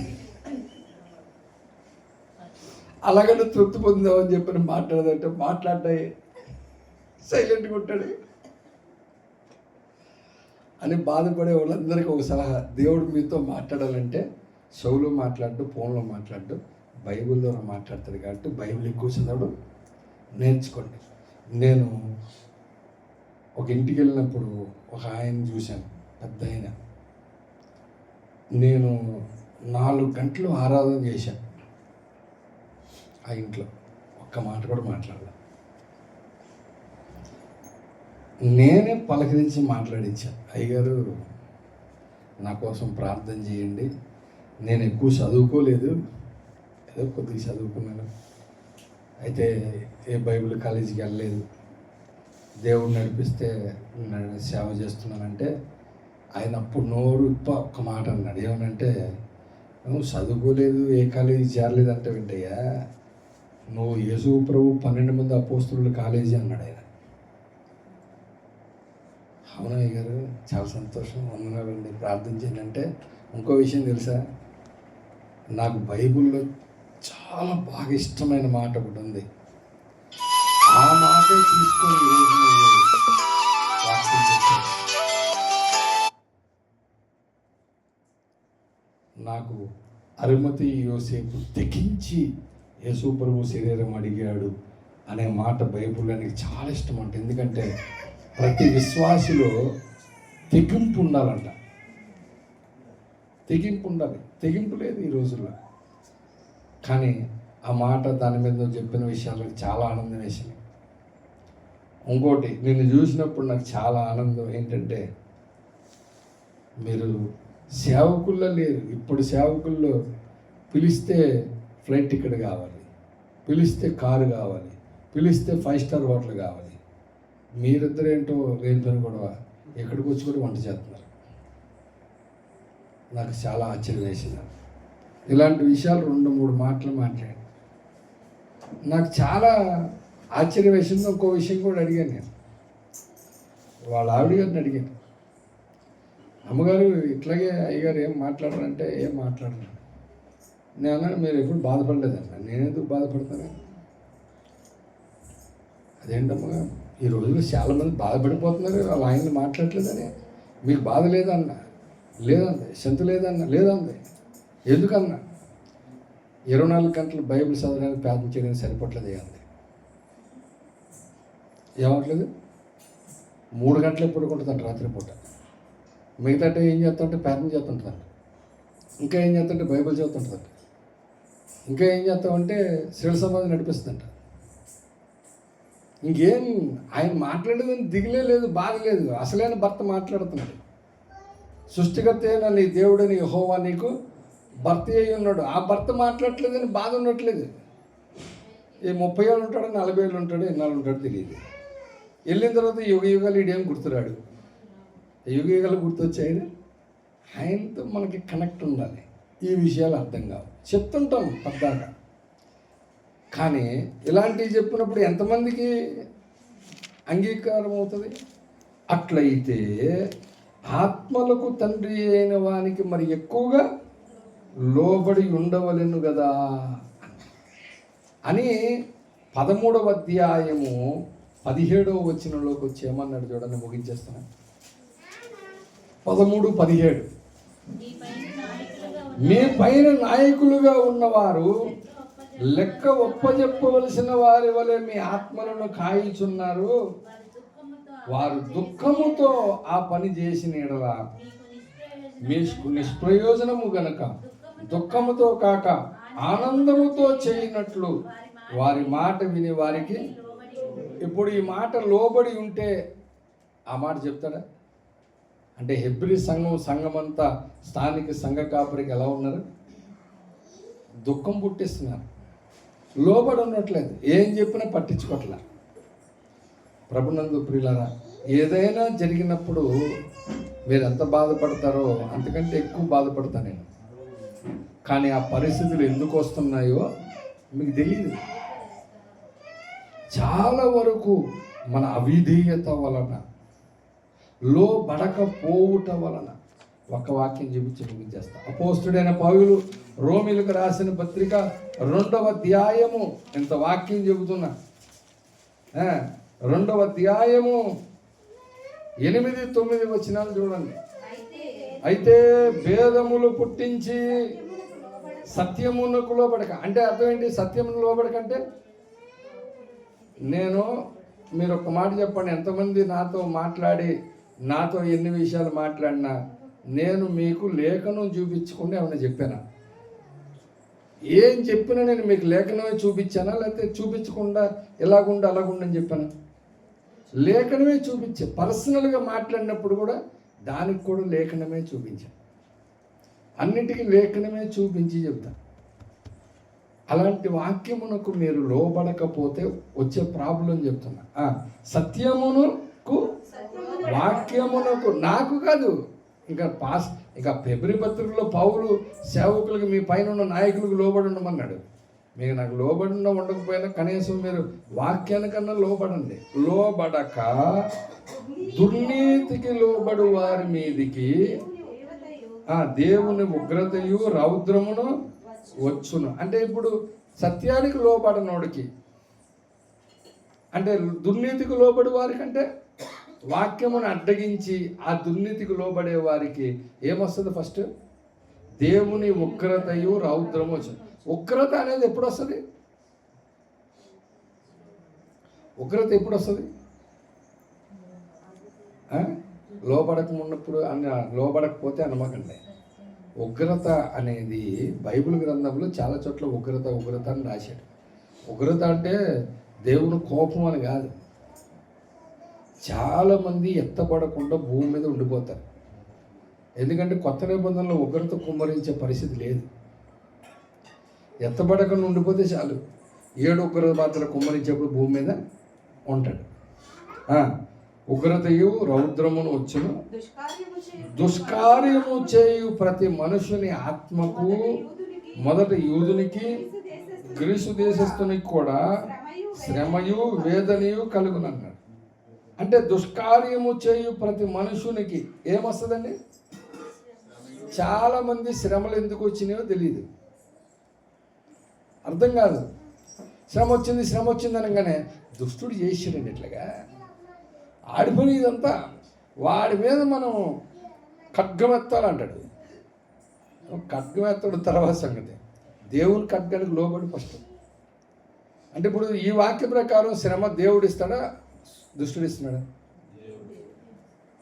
అలాగనే తృప్తి పొందామని చెప్పి మాట్లాడదంటే మాట్లాడ్డాయి సైలెంట్గా ఉంటాడు అని బాధపడే వాళ్ళందరికీ ఒక సలహా. దేవుడు మీతో మాట్లాడాలంటే చెవులో మాట్లాడు, ఫోన్లో మాట్లాడు, బైబిల్ ద్వారా మాట్లాడతాడు కాబట్టి బైబిల్ ఎక్కువ చదవడం నేర్చుకోండి. నేను ఒక ఇంటికి వెళ్ళినప్పుడు ఒక ఆయన చూశాను, పెద్ద ఆయన. నేను 4 గంటలు ఆరాధన చేశాను ఆ ఇంట్లో, ఒక్క మాట కూడా మాట్లాడలే. నేనే పలకరించి మాట్లాడించాను, అయ్యగారు నా కోసం ప్రార్థన చేయండి, నేను ఎక్కువ చదువుకోలేదు, ఏదో కొద్దిగా చదువుకున్నాను, అయితే ఏ బైబిల్ కాలేజీకి వెళ్ళలేదు, దేవుడు నడిపిస్తే సేవ చేస్తున్నానంటే ఆయన అప్పుడు నోరు ఒక్క మాట అన్నాడు. ఏమనంటే, నువ్వు చదువుకోలేదు, ఏ కాలేజీ చేరలేదు అంటే వింటయ్యా, నువ్వు యేసు ప్రభు 12 మంది అపోస్తుల కాలేజీ అన్నాడు ఆయన. అవునయ్య గారు చాలా సంతోషం, వందనాలండి, ప్రార్థన చేయండి అంటే. ఇంకో విషయం తెలుసా, నాకు బైబిల్లో చాలా బాగా ఇష్టమైన మాట ఒకటి ఉంది, ఆ మాటే తీసుకొని ఈరోజు నువ్వు వాక్యం చేశావు. నాకు అరిమతి యోసేపు తెగించి యేసు ప్రభు శరీరం అడిగాడు అనే మాట బైబిల్లో నాకు చాలా ఇష్టం అంట. ఎందుకంటే ప్రతి విశ్వాసిలో తెగింపు ఉండాలంట. తెగింపు ఉండాలి. తెగింపు లేదు ఈ రోజుల్లో. కానీ ఆ మాట దాని మీద చెప్పిన విషయాలకు చాలా ఆనందం వేసింది. ఇంకోటి నిన్ను చూసినప్పుడు నాకు చాలా ఆనందం ఏంటంటే, మీరు సేవకుల్లో లేరు. ఇప్పుడు సేవకుల్లో పిలిస్తే ఫ్లైట్ టికెట్ కావాలి, పిలిస్తే కారు కావాలి, పిలిస్తే 5 స్టార్ హోటల్ కావాలి. మీరిద్దరేంటో లేని పని గొడవ ఎక్కడికి వచ్చి కూడా వంట చేస్తున్నారు. నాకు చాలా ఆశ్చర్యం వేసింది. ఇలాంటి విషయాలు 2-3 మాటలు మాట్లాడాను. నాకు చాలా ఆశ్చర్యం వేసింది. ఇంకో విషయం కూడా అడిగాను. నేను వాళ్ళ ఆవిడ గారిని అడిగాను, అమ్మగారు ఇట్లాగే అయ్యగారు ఏం మాట్లాడరంటే ఏం మాట్లాడరు. నేను అన్నాను, మీరు ఎప్పుడు బాధపడలేదన్న. నేనెందుకు బాధపడతాను? అదేంటమ్మగా ఈ రోజుల్లో చాలామంది బాధపడిపోతున్నారు, వాళ్ళ ఆయన్ని మాట్లాడలేదని. మీకు బాధ లేదన్న. లేదండి. చింత లేదన్న. లేదండి. ఎందుకన్నా? 24 గంటలు బైబిల్ చదవడానికి ప్రార్థన చేయడానికి సరిపట్లేదు. అంది. ఏమవట్లేదు? 3 గంటలే పడుకుంటుందంట రాత్రిపూట. మిగతా ఏం చేస్తుంటే ప్రార్థన చేస్తుంటుందంట. ఇంకా ఏం చేస్తుంటే బైబిల్ చదువుతుంటుందంట. ఇంకా ఏం చేస్తామంటే శ్రీల సమాధి నడిపిస్తుందంట. ఇంకేం ఆయన మాట్లాడేదని దిగులే లేదు, బాధ లేదు. అసలైన భర్త మాట్లాడుతున్నాడు. సృష్టికర్త అయిన నీ దేవుడని యెహోవా నీకు భర్త అయి ఉన్నాడు. ఆ భర్త మాట్లాడట్లేదని బాధ ఉండట్లేదు. ఈ 30 ఏళ్ళు ఉంటాడు, 40 ఏళ్ళు ఉంటాడు, ఎన్నాళ్ళు ఉంటాడు తెలియదు. వెళ్ళిన తర్వాత యుగాలు ఇడేం గుర్తురాడు. యుగాలు గుర్తొచ్చాయి. ఆయనతో మనకి కనెక్ట్ ఉండాలి. ఈ విషయాలు అర్థం కావు. చెప్తుంటాం పద్దాకా. కానీ ఇలాంటివి చెప్పినప్పుడు ఎంతమందికి అంగీకారం అవుతుంది? అట్లయితే ఆత్మలకు తండ్రి అయిన వానికి మరి ఎక్కువగా లోబడి ఉండవలెను కదా అని 13వ అధ్యాయము 17వ వచనంలోకి వచ్చి ఏమన్నాడు చూడండి. ముగించేస్తాను. 13:17 మీ పైన నాయకులుగా ఉన్నవారు లెక్క ఒప్పజెప్పవలసిన వారి వలె మీ ఆత్మలను కాయిచున్నారు. వారు దుఃఖముతో ఆ పని చేసిన ఎడల మీకు నిష్ప్రయోజనము గనక దుఃఖముతో కాక ఆనందముతో చేయనట్లు వారి మాట విని వారికి. ఇప్పుడు ఈ మాట లోబడి ఉంటే ఆ మాట చెప్తాడా? అంటే హెబ్రీ సంఘమంతా స్థానిక సంఘ కాపరికి ఎలా ఉన్నారు? దుఃఖం పుట్టిస్తున్నారు. లోబడి ఉండట్లేదు. ఏం చెప్పినా పట్టించుకోవట్లే. ప్రభునందు ప్రియులారా, ఏదైనా జరిగినప్పుడు మీరు ఎంత బాధపడతారో అంతకంటే ఎక్కువ బాధపడతా నేను. కానీ ఆ పరిస్థితులు ఎందుకు వస్తున్నాయో మీకు తెలియదు. చాలా వరకు మన అవిధేయత వలన, లోబడకపోవుట వలన. ఒక వాక్యం చూపించి ముగించేస్తా. అపోస్తుడైన పౌలు రోమీలకు రాసిన పత్రిక 2వ అధ్యాయము, ఇంత వాక్యం చెబుతున్నా. 2వ అధ్యాయము 8-9 వచనాలు చూడండి. అయితే భేదములు పుట్టించి సత్యమునకు లోబడక. అంటే అర్థం ఏంటి? సత్యమును లోబడకంటే మీరు ఒక మాట చెప్పండి. ఎంతమంది నాతో మాట్లాడి నాతో ఎన్ని విషయాలు మాట్లాడినా నేను మీకు లేఖనం చూపించకుండా ఏమైనా చెప్పానా? ఏం చెప్పినా నేను మీకు లేఖనమే చూపించానా? లేకపోతే చూపించకుండా ఎలాగుండి అలాగుండని చెప్పానా? లేఖనమే చూపించా. పర్సనల్గా మాట్లాడినప్పుడు కూడా దానికి కూడా లేఖనమే చూపించా. అన్నిటికీ లేఖనమే చూపించి చెప్తా. అలాంటి వాక్యమునకు మీరు లోబడకపోతే వచ్చే ప్రాబ్లం చెప్తున్నా. సత్యమునకు వాక్యమునకు, నాకు కాదు, ఇంకా ఫిబ్రవరి పత్రికలో పౌలు సేవకులకి మీ పైన ఉన్న నాయకులకు లోబడి ఉండమన్నాడు. మీకు నాకు లోబడి ఉండకపోయినా కనీసం మీరు వాక్యానికన్నా లోబడండి. లోబడక దుర్నీతికి లోబడు వారి మీదికి దేవుని ఉగ్రతయు రౌద్రమును వచ్చును. అంటే ఇప్పుడు సత్యానికి లోబడనోడికి, అంటే దుర్నీతికి లోబడి వారికంటే వాక్యమును అడ్డగించి ఆ దుర్నీతికి లోబడే వారికి ఏమొస్తుంది? ఫస్ట్ దేవుని ఉగ్రతయు రౌద్రము వచ్చింది. ఉగ్రత అనేది ఎప్పుడు వస్తుంది? ఉగ్రత ఎప్పుడు వస్తుంది? లోబడక ఉన్నప్పుడు లోబడకపోతే అనమాకండి. ఉగ్రత అనేది బైబిల్ గ్రంథంలో చాలా చోట్ల ఉగ్రత అని రాశాడు. ఉగ్రత అంటే దేవుని కోపం అని కాదు. చాలామంది ఎత్తబడకుండా భూమి మీద ఉండిపోతారు. ఎందుకంటే కొత్త నిబంధనలో ఉగ్రత కుమ్మరించే పరిస్థితి లేదు. ఎత్తబడకుండా ఉండిపోతే చాలు, 7 ఉగ్రత మాత్రం కుమ్మరించేప్పుడు భూమి మీద ఉంటాడు. ఉగ్రతయు రౌద్రమును వచ్చును, దుష్కార్యము చేయు ప్రతి మనుషుని ఆత్మకు, మొదట యూదునికి గ్రీసు దేశస్థునికి కూడా శ్రమయు వేదనయు కలుగునన్నాడు. అంటే దుష్కార్యము చేయు ప్రతి మనుషునికి ఏమొస్తుందండి? చాలామంది శ్రమలు ఎందుకు వచ్చినాయో తెలియదు, అర్థం కాదు. శ్రమ వచ్చింది అనగానే దుష్టుడు చేసాడండి ఇట్లాగా ఆడిపోయి ఇదంతా వాడి మీద మనం ఖడ్గమెత్తాలంటాడు. ఖడ్గమెత్తడు తర్వాత సంగతి. దేవుని ఖడ్గానికి లోబడి ఫస్ట్. అంటే ఇప్పుడు ఈ వాక్య ప్రకారం శ్రమ దేవుడు ఇస్తాడా దుష్టుడు ఇస్తున్నాడా?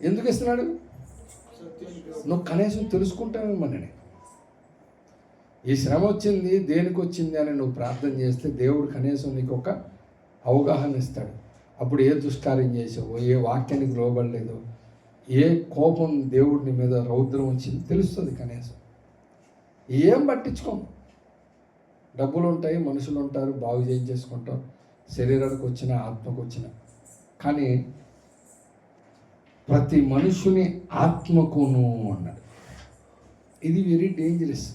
ఎందుకు ఇస్తున్నాడు? నువ్వు కనీసం తెలుసుకుంటావేమోనని. ఈ శ్రమ వచ్చింది దేనికి వచ్చింది అని నువ్వు ప్రార్థన చేస్తే దేవుడు కనీసం నీకు ఒక అవగాహన ఇస్తాడు. అప్పుడు ఏ దుష్కార్యం చేసావో, ఏ వాక్యానికి లోబడలేదో, ఏ కోపం దేవుడిని మీద రౌద్రం వచ్చింది తెలుస్తుంది. కనీసం ఏం పట్టించుకోము. డబ్బులు ఉంటాయి, మనుషులు ఉంటారు, బాగు చేయించేసుకుంటాం, శరీరానికి వచ్చిన ఆత్మకు వచ్చిన. కానీ ప్రతి మనుషుని ఆత్మకును అన్నాడు. ఇది వెరీ డేంజరస్.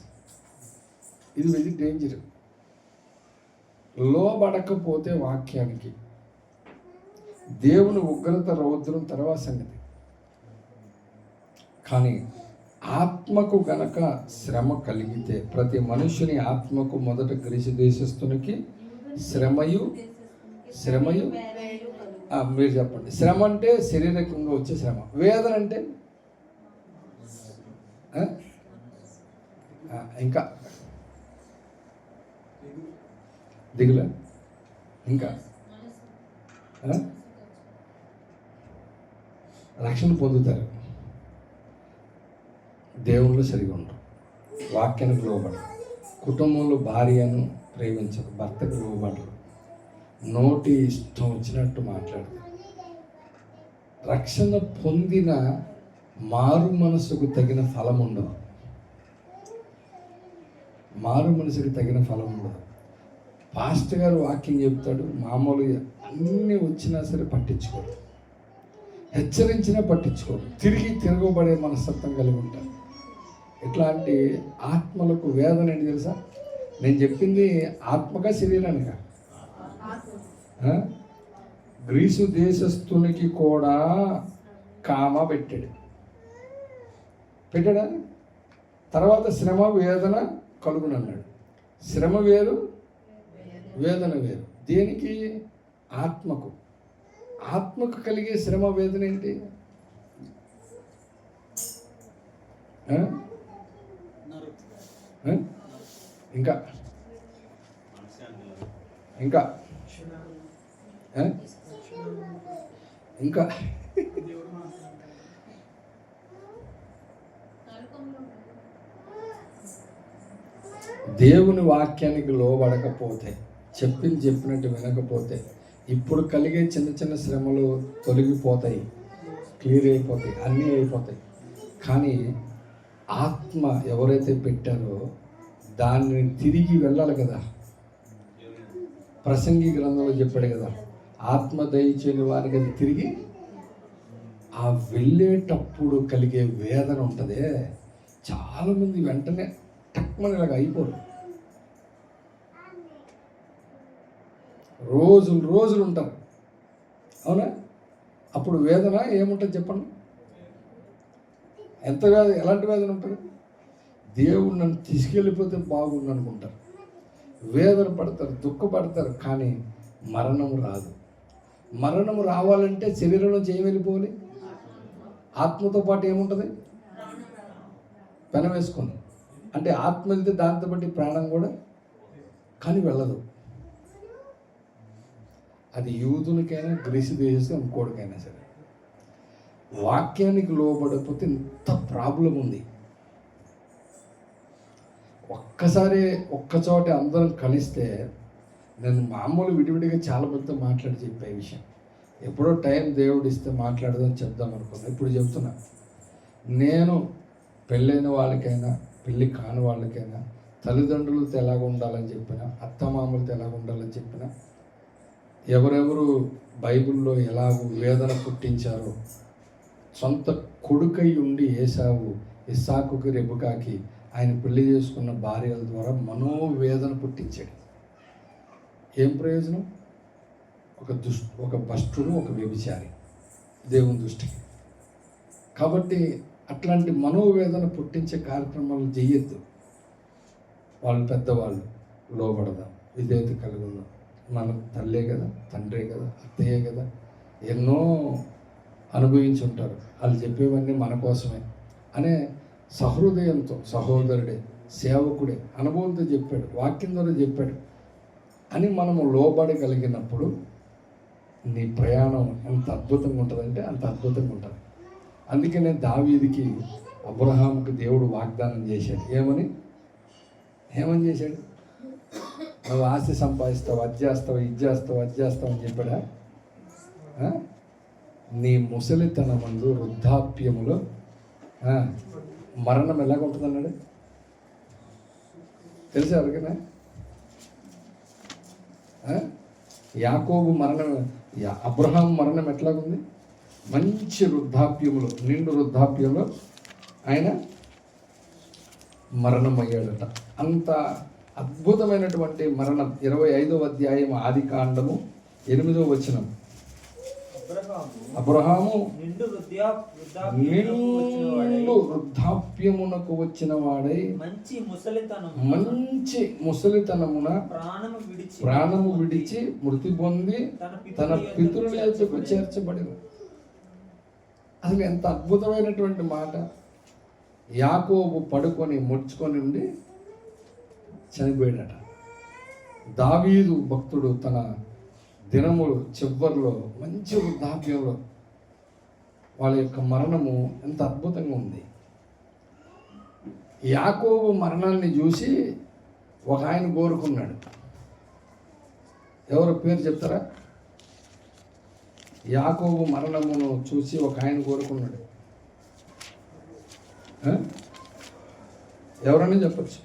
లోబడకపోతే వాక్యానికి దేవుని ఉగ్రత రౌద్రం తర్వాత సంగతి. కానీ ఆత్మకు గనక శ్రమ కలిగితే, ప్రతి మనుషుని ఆత్మకు మొదట గ్రీసు దేశస్థునికి శ్రమయు మీరు చెప్పండి. శ్రమ అంటే శారీరకంగా వచ్చే శ్రమ. వేదన అంటే ఇంకా దిగుల, ఇంకా రక్షణ పొందుతారు. దేవుళ్ళు సరిగా ఉండరు, వాక్యానికి లోబడరు, కుటుంబంలో భార్యను ప్రేమించరు, భర్తకు లోబడరు, నోటి ఇష్టం వచ్చినట్టు మాట్లాడరు. రక్షణ పొందిన మారు మనసుకు తగిన ఫలం ఉండదు. పాస్టర్ గారు వాక్యం చెప్తాడు, మామూలుగా అన్నీ వచ్చినా సరే పట్టించుకోరు, హెచ్చరించినా పట్టించుకోరు, తిరగబడే మనస్తత్వం కలిగి ఉంటారు. ఇట్లాంటి ఆత్మలకు వేదన ఏంటి తెలుసా? నేను చెప్పింది ఆత్మగా శరీరానిగా. గ్రీసు దేశస్థునికి కూడా కామ పెట్టాడా? తర్వాత శ్రమ వేదన కలుగునన్నాడు. శ్రమ వేరు, వేదన వేరు. దేనికి? ఆత్మకు కలిగే శ్రమ వేదన ఏంటి? ఇంకా ఇంకా ఇంకా దేవుని వాక్యానికి లోబడకపోతే, చెప్పినట్టు వినకపోతే ఇప్పుడు కలిగే చిన్న చిన్న శ్రమలు తొలగిపోతాయి, క్లియర్ అయిపోతాయి, అన్నీ అయిపోతాయి. కానీ ఆత్మ ఎవరైతే పెట్టారో దాన్ని తిరిగి వెళ్ళాలి కదా. ప్రసంగి గ్రంథంలో చెప్పాడు కదా, ఆత్మ దయచేని వారికి అది తిరిగి ఆ వెళ్ళేటప్పుడు కలిగే వేదన ఉంటుందే. చాలామంది వెంటనే టక్మని ఇలాగ అయిపోరు. రోజులు ఉంటారు, అవునా? అప్పుడు వేదన ఏముంటుంది చెప్పండి? ఎలాంటి వేదన ఉంటుంది? దేవుడు నన్ను తీసుకెళ్ళిపోతే బాగుండు అనుకుంటారు, వేదన పడతారు, దుఃఖపడతారు. కానీ మరణం రాదు. మరణం రావాలంటే శరీరంలోంచి ఏం వెళ్ళిపోవాలి? ఆత్మతో పాటు ఏముంటుంది? పెన వేసుకొని అంటే ఆత్మ వెళ్తే దాంతో బట్టి ప్రాణం కూడా కానీ వెళ్ళదు. అది యూదునికైనా గ్రీసు దేశం ఇంకోటికైనా సరే వాక్యానికి లోబడకపోతే ఇంత ప్రాబ్లం ఉంది. ఒక్కసారి ఒక్కచోట అందరం కలిస్తే నేను మామూలు విడివిడిగా చాలా మందితో మాట్లాడి చెప్పే విషయం ఎప్పుడో టైం దేవుడు ఇస్తే మాట్లాడదని చెప్దాం అనుకున్నా. ఇప్పుడు చెప్తున్నా, నేను పెళ్ళైన వాళ్ళకైనా పెళ్ళి కాని వాళ్ళకైనా తల్లిదండ్రులతో ఎలాగ ఉండాలని చెప్పినా, అత్తమామలతో ఎలాగ ఉండాలని చెప్పినా, ఎవరెవరు బైబిల్లో ఎలాగో వేదన పుట్టించారో, సొంత కొడుకై ఉండి ఏసావు ఇస్సాకుకి రెబుకాకి ఆయన పెళ్లి చేసుకున్న భార్యల ద్వారా మనోవేదన పుట్టించాడు. ఏం ప్రయోజనం? ఒక భ్రష్టుడు, ఒక వ్యభిచారి దేవుని దృష్టికి. కాబట్టి అట్లాంటి మనోవేదన పుట్టించే కార్యక్రమాలు చేయొద్దు. వాళ్ళు పెద్దవాళ్ళు, లోబడదాం, విధేయత కలిగి ఉందాం. మన తల్లే కదా, తండ్రే కదా, అత్తయ్యే కదా, ఎన్నో అనుభవించి ఉంటారు. వాళ్ళు చెప్పేవన్నీ మన కోసమే అనే సహృదయంతో, సహోదరుడే, సేవకుడే, అనుభవంతో చెప్పాడు, వాక్యం ద్వారా చెప్పాడు అని మనము లోబడగలిగినప్పుడు నీ ప్రయాణం ఎంత అద్భుతంగా ఉంటుందంటే అంత అద్భుతంగా ఉంటుంది. అందుకనే దావీదుకి అబ్రహాముకి దేవుడు వాగ్దానం చేశాడు. ఏమని చేశాడు? నువ్వు ఆస్తి సంపాదిస్తావు, అది చేస్తావు, ఇది చేస్తావు, అది చేస్తావు అని చెప్పాడా? నీ ముసలితనమందు వృద్ధాప్యములో మరణం ఎలాగ ఉంటుంది అన్నాడు. తెలుసా ఎవరికైనా? యాకోబు మరణం, అబ్రహాం మరణం ఎట్లాగుంది? మంచి వృద్ధాప్యములో, నిండు వృద్ధాప్యంలో ఆయన మరణం అయ్యాడట. అంత అద్భుతమైనటువంటి మరణం. 25వ అధ్యాయం ఆదికాండము 8వ వచనం. అబ్రహాము నిండు వృద్ధాప్యమునకు వచ్చిన వాడై మంచి ముసలితనమున ప్రాణము విడిచి మృతి పొంది తన పితరుల యొద్దకు చేర్చబడిన. అసలు ఎంత అద్భుతమైనటువంటి మాట. యాకోబు పడుకొని ముడుచుకొని ఉండి చనిపోయాడట. దావీదు భక్తుడు తన దినములు చివరిలో మంచి వృద్ధాప్యంలో వాళ్ళ యొక్క మరణము ఎంత అద్భుతంగా ఉంది. యాకోబు మరణాన్ని చూసి ఒక ఆయన కోరుకున్నాడు. ఎవరు పేరు చెప్తారా? యాకోబు మరణమును చూసి ఒక ఆయన కోరుకున్నాడు. ఎవరన్నా చెప్పచ్చు.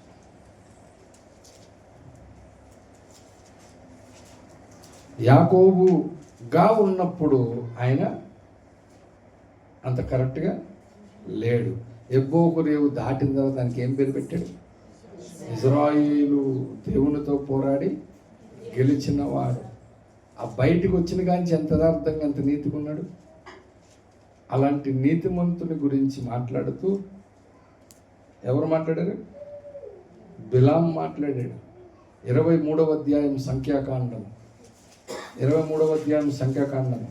యాకోబుగా ఉన్నప్పుడు ఆయన అంత కరెక్ట్గా లేడు. ఎబ్బోకు రేవు దాటిన తర్వాత దానికి ఏం పేరు పెట్టాడు? ఇజ్రాయేలు దేవునితో పోరాడి గెలిచినవాడు. ఆ బయటికి వచ్చిన కాంచి ఎంత యథార్థంగా అంత నీతిగా ఉన్నాడు. అలాంటి నీతిమంతుని గురించి మాట్లాడుతూ ఎవరు మాట్లాడారు? బిలాం మాట్లాడాడు. 23వ అధ్యాయం సంఖ్యాకాండం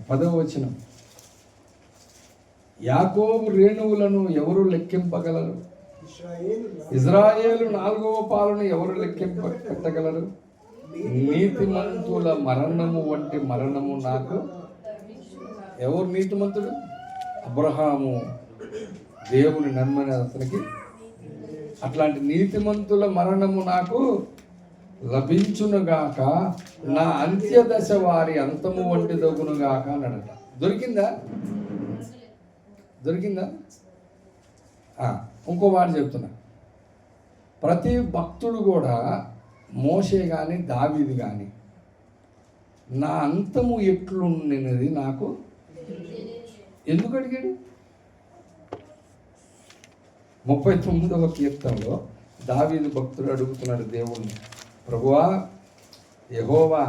10వ వచనం. యాకోబు రేణువులను ఎవరు లెక్కింపగలరు? ఇజ్రాయేలు 4వ పాలను ఎవరు పెట్టగలరు? నీతిమంతుల మరణము వంటి మరణము నాకు. ఎవరు నీతిమంతుడు? అబ్రహాము, దేవుని నమ్మని అతనికి. అట్లాంటి నీతిమంతుల మరణము నాకు లభించునుగాక, నా అంత్యదశ వారి అంతము వంటి దొగునుగాక అన్నాడట. దొరికిందా? ఇంకో మాట చెప్తున్నా. ప్రతి భక్తుడు కూడా, మోషే కానీ దావీదు కానీ, నా అంతము ఎట్లుండినది నాకు ఎందుకు అడిగాడు? 39వ కీర్తనలో దావీదు భక్తుడు అడుగుతున్నాడు దేవుణ్ణి, ప్రభువా యెహోవా,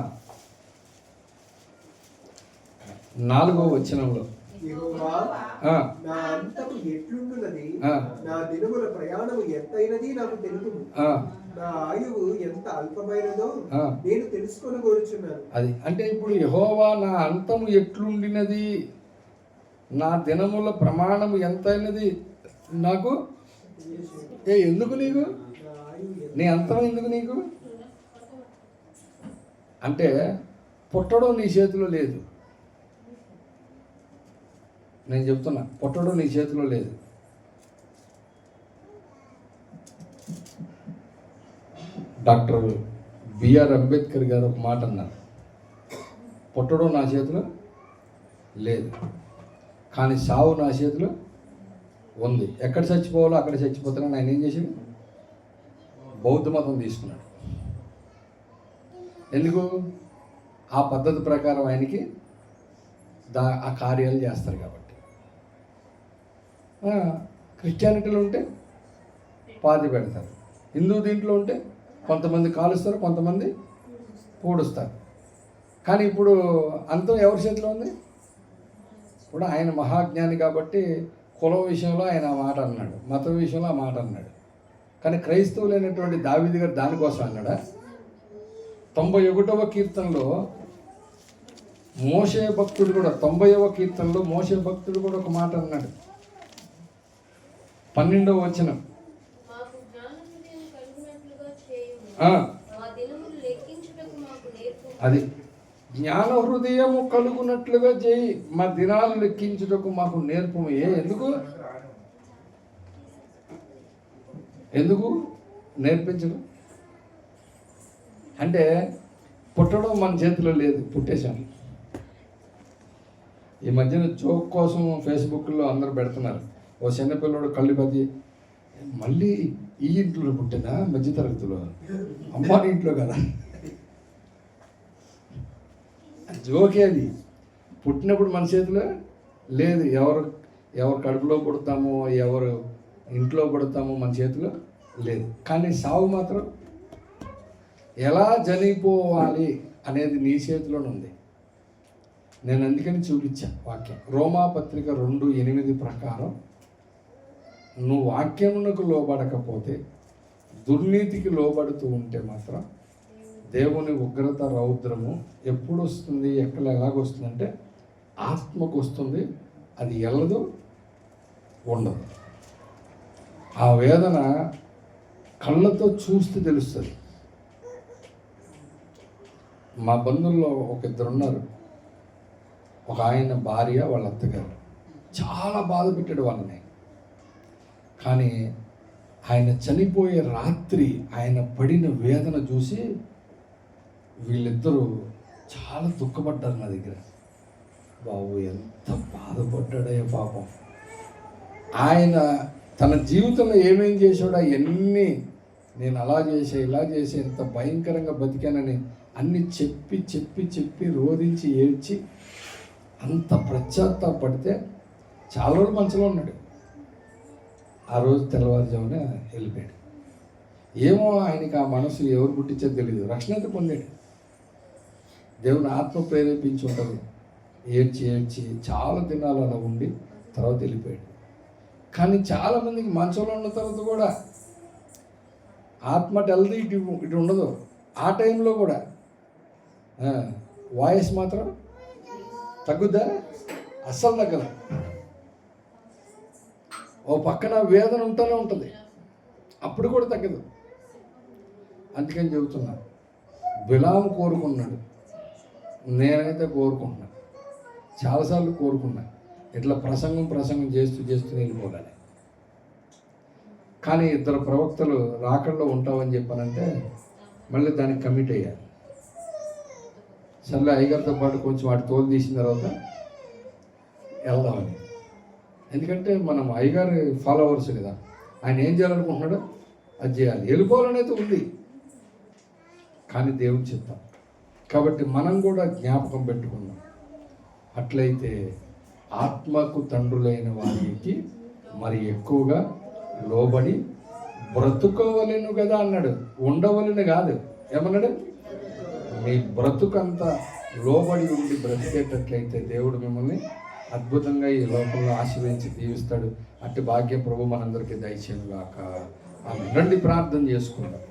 4వ వచనంలో, నా అంతము ఎట్లుండునది, నా దినముల ప్రయాణము ఎంతైనది నాకు తెలుపుము, నా ఆయువు ఎంత అల్పమైనదో నేను తెలుసుకొని కోరుచున్నాను. అది అంటే ఇప్పుడు యెహోవా నా అంతము ఎట్లుండినది, నా దినముల ప్రమాణము ఎంతైనది నాకు. ఎందుకు నీకు నీ అంతం ఎందుకు నీకు? అంటే పుట్టడం నీ చేతిలో లేదు. నేను చెప్తున్నా, పుట్టడం నీ చేతిలో లేదు. డాక్టర్ బిఆర్ అంబేద్కర్ గారు ఒక మాట అన్నారు, పుట్టడం నా చేతిలో లేదు, కానీ సావు నా చేతిలో ఉంది. ఎక్కడ చచ్చిపోవాలో అక్కడ చచ్చిపోతానని ఆయన ఏం చేసింది? బౌద్ధ మతం తీసుకున్నాడు. ఎందుకు? ఆ పద్ధతి ప్రకారం ఆయనకి ఆ కార్యాలు చేస్తారు కాబట్టి. క్రిస్టియానిటీలో ఉంటే పాతి పెడతారు, హిందూ దీంట్లో ఉంటే కొంతమంది కాలుస్తారు, కొంతమంది పూడుస్తారు. కానీ ఇప్పుడు అంతం ఎవరి చేతిలో ఉంది? ఇప్పుడు ఆయన మహాజ్ఞాని కాబట్టి కులం విషయంలో ఆయన ఆ మాట అన్నాడు, మతం విషయంలో ఆ మాట అన్నాడు. కానీ క్రైస్తవులైనటువంటి దావీదు గారు దానికోసం అన్నాడా? 91వ కీర్తనలో మోషే భక్తుడు కూడా, 90వ కీర్తనలో మోషే భక్తుడు కూడా ఒక మాట అన్నాడు. 12వ వచనం, అది జ్ఞాన హృదయము కలుగునట్లుగా చేయి, మా దినాలు లెక్కించుటకు మాకు నేర్పము. ఎందుకు నేర్పించడం? అంటే పుట్టడం మన చేతిలో లేదు, పుట్టేశాను. ఈ మధ్యన జోక్ కోసం ఫేస్బుక్లో అందరూ పెడుతున్నారు, ఓ చిన్నపిల్లడు కళ్ళు పది మళ్ళీ ఈ ఇంట్లో పుట్టినా మధ్యతరగతిలో, అమ్మాని ఇంట్లో కదా. జోకే అది. పుట్టినప్పుడు మన చేతిలో లేదు. ఎవరు కడుపులో పుడతామో, ఎవరు ఇంట్లో పుడతామో మన చేతిలో లేదు. కానీ సావు మాత్రం ఎలా చనిపోవాలి అనేది నీ చేతిలోనే ఉంది. నేను అందుకని చూపించా వాక్యం. రోమాపత్రిక 2:8 ప్రకారం నువ్వు వాక్యమునకు లోబడకపోతే, దుర్నీతికి లోబడుతూ ఉంటే మాత్రం దేవుని ఉగ్రత రౌద్రము ఎప్పుడు వస్తుంది, ఎలాగొస్తుంది అంటే ఆత్మకు వస్తుంది. అది ఎల్లదు, ఉండదు. ఆ వేదన కళ్ళతో చూస్తే తెలుస్తుంది. మా బంధువుల్లో ఒక ఇద్దరు ఉన్నారు. ఒక ఆయన భార్య, వాళ్ళ అత్తగారు చాలా బాధ పెట్టాడు వాళ్ళని. కానీ ఆయన చనిపోయే రాత్రి ఆయన పడిన వేదన చూసి వీళ్ళిద్దరూ చాలా దుఃఖపడ్డారు నా దగ్గర. బాబు ఎంత బాధపడ్డాడయ్యా పాపం. ఆయన తన జీవితంలో ఏమేం చేశాడో అవన్నీ, నేను అలా చేసే ఇలా చేసే ఎంత భయంకరంగా బతికానని అన్ని చెప్పి చెప్పి చెప్పి రోధించి ఏడ్చి అంత పశ్చాత్తాపడితే చాలా రోజులు మంచిగా ఉన్నాడు. ఆ రోజు తెల్లవారుజామున వెళ్ళిపోయాడు. ఏమో ఆయనకి ఆ మనసు ఎవరు పుట్టించేది తెలియదు. రక్షణ అయితే పొందాడు. దేవుని ఆత్మ ప్రేరేపించి ఉంటుంది. ఏడ్చి ఏడ్చి చాలా దినాలు అలా ఉండి తర్వాత వెళ్ళిపోయాడు. కానీ చాలామందికి మంచంలో ఉన్న తర్వాత కూడా ఆత్మ వెళ్తే ఇటు ఉండదు. ఆ టైంలో కూడా వాయిస్ మాత్రం తగ్గుద్దా? అస్సలు తగ్గదు. ఓ పక్కన వేదన ఉంటూనే ఉంటుంది, అప్పుడు కూడా తగ్గదు. అందుకని చెబుతున్నా, బిలాము కోరుకున్నాడు, నేనైతే కోరుకుంటున్నా, చాలాసార్లు కోరుకున్నా, ఇట్లా ప్రసంగం చేస్తూ వెళ్ళిపోవాలి. కానీ ఇద్దరు ప్రవక్తలు రాకల్లో ఉంటామని చెప్పానంటే మళ్ళీ దానికి కమిట్ అయ్యారు. సర్లే అయ్యగారితో పాటు కొంచెం వాటి తోలు తీసిన తర్వాత వెళ్దామని. ఎందుకంటే మనం అయ్యగారి ఫాలోవర్స్ కదా, ఆయన ఏం చేయాలనుకుంటున్నాడో అది చేయాలి. వెళ్ళిపోవాలనేది ఉంది, కానీ దేవుని చిత్తం కాబట్టి మనం కూడా జ్ఞాపకం పెట్టుకుందాం. అట్లయితే ఆత్మకు తండ్రులైన వారికి మరి ఎక్కువగా లోబడి బ్రతుకోవలేను కదా అన్నాడు, ఉండవలను కాదు. ఏమన్నాడు? మీ బ్రతుకంతా లోబడి ఉండి బ్రతికేటట్లయితే దేవుడు మిమ్మల్ని అద్భుతంగా ఈ లోకంలో ఆశీర్వదించి దీవిస్తాడు. అట్టి భాగ్యం ప్రభు మనందరికీ దయచేయను గాక. ఆమేన్. రండి ప్రార్థన చేసుకుందాం.